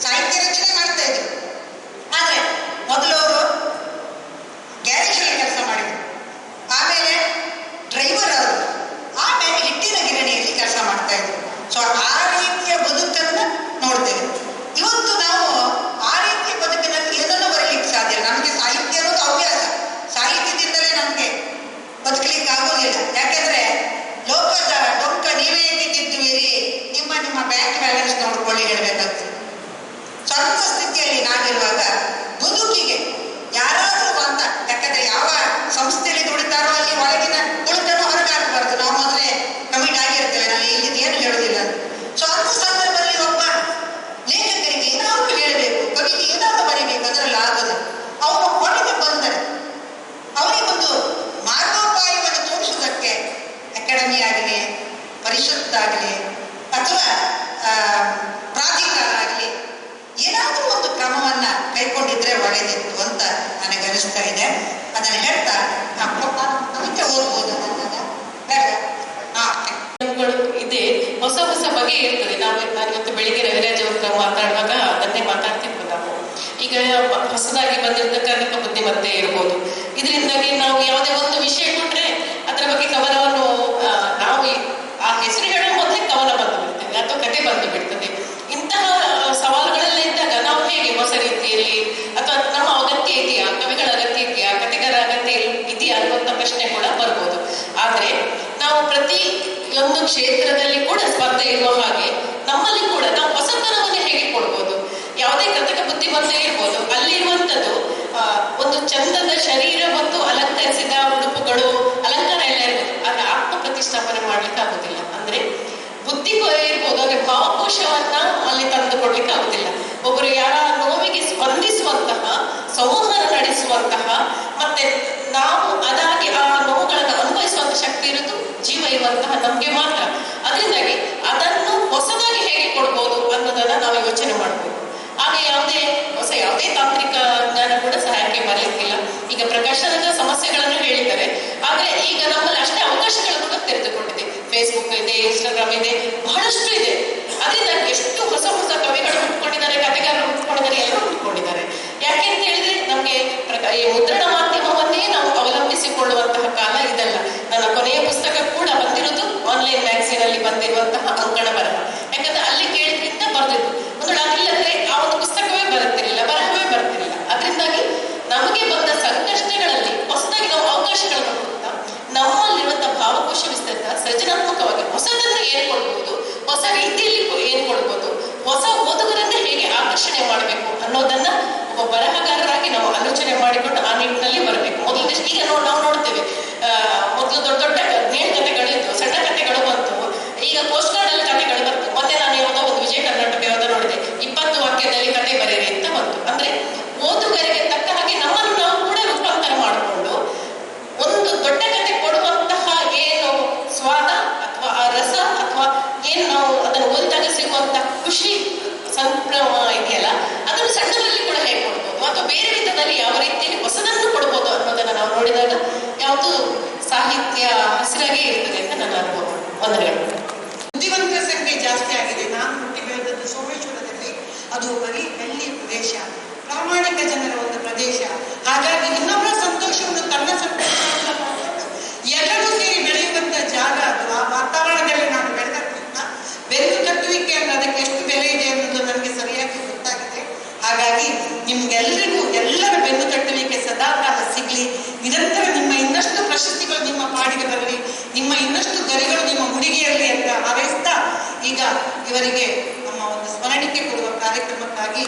ಸಾಹಿತ್ಯ ರಚನೆ ಮಾಡ್ತಾ ಇದ್ರು. ಆದ್ರೆ ಮೊದಲು ಅವರು ಗ್ಯಾರೇಜಲ್ಲಿ ಕೆಲಸ ಮಾಡಿದ್ರು, ಆಮೇಲೆ ಡ್ರೈವರ್ ಅವರು, ಆಮೇಲೆ ಹಿಟ್ಟಿನ ಗಿರಣಿಯಲ್ಲಿ ಕೆಲಸ ಮಾಡ್ತಾ ಇದ್ರು. ಸೊ ಆ ರೀತಿಯ ಬದುಕನ್ನ ನೋಡ್ತೇವೆ. ಇವತ್ತು ನಾವು ಆ ರೀತಿಯ ಬದುಕಿನಲ್ಲಿ ಏನನ್ನು ಬರಲಿಕ್ಕೆ ಸಾಧ್ಯ ಇಲ್ಲ. ನಮಗೆ ಸಾಹಿತ್ಯ ಅನ್ನೋದು ಹವ್ಯಾಸ, ಸಾಹಿತ್ಯದಿಂದಲೇ ನಮಗೆ ಬದುಕಲಿಕ್ಕೆ ಆಗೋದಿಲ್ಲ. ಯಾಕೆಂದ್ರೆ ಲೋಕದ ಡೊಂಕ ನೀವೇ ತಿದ್ದುವಿರಿ, ನಿಮ್ಮ ಬ್ಯಾಂಕ್ ಬ್ಯಾಲೆನ್ಸ್ ನೋಡ್ಕೊಳ್ಳಿ ಹೇಳ್ಬೇಕಾಗ್ತದೆ. ಸ್ವಂತ ಸ್ಥಿತಿಯಲ್ಲಿ ನಾವಿರುವಾಗ ಬದುಕಿಗೆ ಯಾರಾದರೂ ಅಂತ, ಯಾಕಂದ್ರೆ ಯಾವ ಸಂಸ್ಥೆಯಲ್ಲಿ ದುಡಿತಾರೋ ಅಲ್ಲಿ ಒಳಗಿನ ಉಳಿತನೂ ಹೊರಗೆ ಹಾಕಬಾರ್ದು. ನಾವು ಮೊದಲೇ ಕಮಿಟ್ ಆಗಿರ್ತೇವೆ, ನಾವು ಇಲ್ಲಿದ್ದು ಏನು ಹೇಳುವುದಿಲ್ಲ. ಸೊ ಅಂಥ ಸಂದರ್ಭದಲ್ಲಿ ಒಬ್ಬ ಲೇಖಕರಿಗೆ ಏನಾದರೂ ಹೇಳಬೇಕು, ಕವಿಗೆ ಏನಾದರೂ ಬರೀಬೇಕು, ಅದರಲ್ಲಿ ಆಗೋದು. ಅವನು ಒಳಗೆ ಬಂದರೆ ಅವನಿಗೊಂದು ಮಾರ್ಗೋಪಾಯವನ್ನು ತೋರಿಸುವುದಕ್ಕೆ ಅಕಾಡೆಮಿ ಆಗಲಿ, ಪರಿಷತ್ ಆಗಲಿ, ಅಥವಾ ಪ್ರಾಧಿಕಾರ ಆಗಲಿ ಏನಾದರೂ ಒಂದು ಕ್ರಮವನ್ನ ಕೈಗೊಂಡಿದ್ರೆ ಒಳ್ಳೆಯದಿತ್ತು ಅಂತ ನನಗೆ ಅನಿಸ್ತಾ ಇದೆ. ಅದನ್ನು ಹೇಳ್ತಾ ಕವಿತೆ ಓದ್ಬೋದು ಇದೆ, ಹೊಸ ಹೊಸ ಬಗೆ ಇರ್ತದೆ. ನಾನು ಇವತ್ತು ಬೆಳಿಗ್ಗೆ ರವಿರಾಜ್ ಅವ್ರ ಮಾತಾಡುವಾಗ ಅದನ್ನೇ ಮಾತಾಡ್ತಿದ್ವಿ ನಾವು. ಈಗ ಹೊಸದಾಗಿ ಬಂದಿರತಕ್ಕಂಥ ಬುದ್ಧಿಮತ್ತೆ ಇರ್ಬೋದು. ಇದರಿಂದಾಗಿ ನಾವು ಯಾವುದೇ ಒಂದು ವಿಷಯ ಕೊಟ್ರೆ ಅದರ ಬಗ್ಗೆ ಕವನವನ್ನು ನಾವು ಆ ಹೆಸರು ಹೇಳೋ ಮೊದಲೇ ಕವನ ಬಂದು ಬಿಡ್ತೇವೆ ಅಥವಾ ಕತೆ ಬಂದು ಬಿಡ್ತದೆ. ಇಂತಹ ಸವಾಲುಗಳೆಲ್ಲ ಇದ್ದಾಗ ನಾವು ಹೇಗೆ ಹೊಸ ರೀತಿಯಲ್ಲಿ, ಅಥವಾ ನಮ್ಮ ಅಗತ್ಯ ಇದೆಯಾ, ಕವಿಗಳ ಅಗತ್ಯ ಇದೆಯಾ, ಕತೆಗಾರ ಅಗತ್ಯ ಇದೆಯಾ ಅನ್ನುವಂಥ ಪ್ರಶ್ನೆ ಕೂಡ ಬರ್ಬೋದು. ಆದ್ರೆ ನಾವು ಪ್ರತಿಯೊಂದು ಕ್ಷೇತ್ರದಲ್ಲಿ ಕೂಡ ಸ್ಪರ್ಧೆ ಇರುವ ಹಾಗೆ ನಮ್ಮಲ್ಲಿ ಕೂಡ ನಾವು ಹೊಸತನವನ್ನು ಹೇಗೆ ಕೊಡ್ಬೋದು. ಯಾವುದೇ ಕೃತಕ ಬುದ್ಧಿಮತ್ತೆ ಇರ್ಬೋದು, ಅಲ್ಲಿರುವಂಥದ್ದು ಒಂದು ಚಂದದ ಶರೀರ ಮತ್ತು ಅಲಂಕರಿಸಿದ ಉಡುಪುಗಳು, ಅಲಂಕಾರ ಎಲ್ಲ ಇರ್ಬೋದು, ಆದ್ರೆ ಆತ್ಮ ಪ್ರತಿಷ್ಠಾಪನೆ ಮಾಡ್ಲಿಕ್ಕೆ ಆಗುದಿಲ್ಲ. ಅಂದ್ರೆ ಬುದ್ಧಿ ಇರ್ಬೋದು, ಆದ್ರೆ ಭಾವಕೋಶವನ್ನ ಅಲ್ಲಿ ತಂದುಕೊಡ್ಲಿಕ್ಕೆ ಆಗುದಿಲ್ಲ. ಒಬ್ಬರು ಯಾರ ನೋವಿಗೆ ಸ್ಪಂದಿಸುವಂತಹ, ಸಂವಹನ ನಡೆಸುವಂತಹ, ಮತ್ತೆ ನಾವು ಅದಾಗಿ ಆ ನೋವುಗಳನ್ನು ಅನುಭವಿಸುವಂತಹ ಶಕ್ತಿ ಇರೋದು ಜೀವ ಇರುವಂತಹ ನಮ್ಗೆ ಮಾತ್ರ. ಅದರಿಂದಾಗಿ ಅದನ್ನು ಹೊಸದಾಗಿ ಹೇಗೆ ಕೊಡ್ಬೋದು ಅನ್ನೋದನ್ನ ನಾವು ಯೋಚನೆ ಮಾಡ್ಬೇಕು. ಹಾಗೆ ಯಾವುದೇ ತಾಂತ್ರಿಕ ಜ್ಞಾನ ಕೂಡ ಸಹಾಯಕ್ಕೆ ಬರಲಿಕ್ಕಿಲ್ಲ. ಈಗ ಪ್ರಕಾಶನದ ಸಮಸ್ಯೆಗಳನ್ನು ಹೇಳಿದ್ದಾರೆ, ಆದ್ರೆ ಈಗ ನಮ್ಮಲ್ಲಿ ಅಷ್ಟೇ ಅವಕಾಶಗಳು ಕೂಡ ತೆರೆದುಕೊಂಡಿದೆ. ಫೇಸ್ಬುಕ್ ಇದೆ, ಇನ್ಸ್ಟಾಗ್ರಾಮ್ ಇದೆ, ಬಹಳಷ್ಟು ಇದೆ. ಅದರಿಂದ ಎಷ್ಟು ಹೊಸ ಹೊಸ ಕವಿಗಳು ಹುಟ್ಕೊಂಡಿದ್ದಾರೆ, ಕಥೆಗಾರರು ಹುಟ್ಕೊಂಡಿದ್ದಾರೆ, ಎಲ್ಲರೂ ಹುಟ್ಕೊಂಡಿದ್ದಾರೆ. ಯಾಕೆ ಅಂತ ಹೇಳಿದ್ರೆ ನಮ್ಗೆ ಈ ಮುದ್ರಣ ಮಾಧ್ಯಮವನ್ನೇ ನಾವು ಅವಲಂಬಿಸಿಕೊಳ್ಳುವಂತಹ ಕಾಲ ಇದಲ್ಲ. ನನ್ನ ಕೊನೆಯ ಪುಸ್ತಕ ಕೂಡ ಬಂದಿರೋದು ಆನ್ಲೈನ್ ಮ್ಯಾಗಝೀನ್ ಅಲ್ಲಿ ಬಂದಿರುವಂತಹ ಅಂಕಣ ಬರಹ. ಯಾಕಂದ್ರೆ ಅಲ್ಲಿ ಕೇಳಿದ್ರಿಂದ ಬರ್ದಿದ್ದು ಒಂದು ಅದಿಲ್ಲದ್ರೆ ಆ ಒಂದು ಪುಸ್ತಕವೇ ಬರುತ್ತಿರಲಿಲ್ಲ, ಬರಹವೇ ಬರ್ತಿರಲಿಲ್ಲ. ಅದರಿಂದಾಗಿ ನಮಗೆ ಬಂದ ಸಂಕಷ್ಟಗಳಲ್ಲಿ ಹೊಸದಾಗಿ ನಾವು ಅವಕಾಶಗಳನ್ನು ಕೊಡ್ತಾ ನಮ್ಮಲ್ಲಿರುವಂತಹ ಭಾವಕೋಶ ವಿಸ್ತರಿತ ಸೃಜನಾತ್ಮಕವಾಗಿ ಹೊಸದನ್ನ ಏನ್ ಕೊಡ್ಬೋದು, ಹೊಸ ರೀತಿಯಲ್ಲಿ ಏನ್ ಕೊಡ್ಬೋದು, ಹೊಸ ಓದುಗರನ್ನ ಹೇಗೆ ಆಕರ್ಷಣೆ ಮಾಡಬೇಕು ಅನ್ನೋದನ್ನ ಒಬ್ಬ ಬರಹಗಾರ ವಂದನೆಗಳು. ಬುದ್ಧಿವಂತರ ಸಂಖ್ಯೆ ಜಾಸ್ತಿ ಆಗಿದೆ. ನಾನು ಹುಟ್ಟಿ ಬೆಳೆದದ್ದು ಸೋಮೇಶ್ವರದಲ್ಲಿ. ಅದು ಬರೀ ಹಳ್ಳಿ ಪ್ರದೇಶ, ಪ್ರಾಮಾಣಿಕ ಜನರ ಒಂದು ಪ್ರದೇಶ. ಹಾಗಾಗಿ ಇನ್ನೊಬ್ಬರ ಸಂತೋಷವನ್ನು ತನ್ನ ಸಂತೋಷವನ್ನು ಮಾಡಿಕೊಂಡು ಎಲ್ಲರೂ ಸೇರಿ ಬೆಳೆಯುವಂತ ಜಾಗ ಅದು. ಆ ವಾತಾವರಣದಲ್ಲಿ ನಾನು ಬೆಳೆದಕ್ಕಿಂತ ಬೆನ್ನು ತಟ್ಟುವಿಕೆ ಅಂದ್ರೆ ಅದಕ್ಕೆ ಎಷ್ಟು ಬೆಲೆ ಇದೆ ಅನ್ನೋದು ನನಗೆ ಸರಿಯಾಗಿ ಗೊತ್ತಾಗಿದೆ. ಹಾಗಾಗಿ ನಿಮ್ಗೆಲ್ಲರಿಗೂ ಎಲ್ಲರ ಬೆನ್ನು ತಟ್ಟುವಿಕೆ ಸದಾಕಾಲ ಸಿಗ್ಲಿ. ನಿರಂತರ ನಿಮ್ಮ ಇನ್ನಷ್ಟು ಪ್ರಶಸ್ತಿಗಳು ನಿಮ್ಮ ಪಾಡಿಗೆ ಬರಲಿ, ನಿಮ್ಮ ಇನ್ನಷ್ಟು ಗರಿಗಳು ನಿಮ್ಮ ಮುಡಿಗೆಯಲ್ಲಿ ಅಂತ ಹಾರೈಸ್ತಾ ಈಗ ಇವರಿಗೆ ನಮ್ಮ ಒಂದು ಸ್ಮರಣಿಕೆ ಕೊಡುವ ಕಾರ್ಯಕ್ರಮಕ್ಕಾಗಿ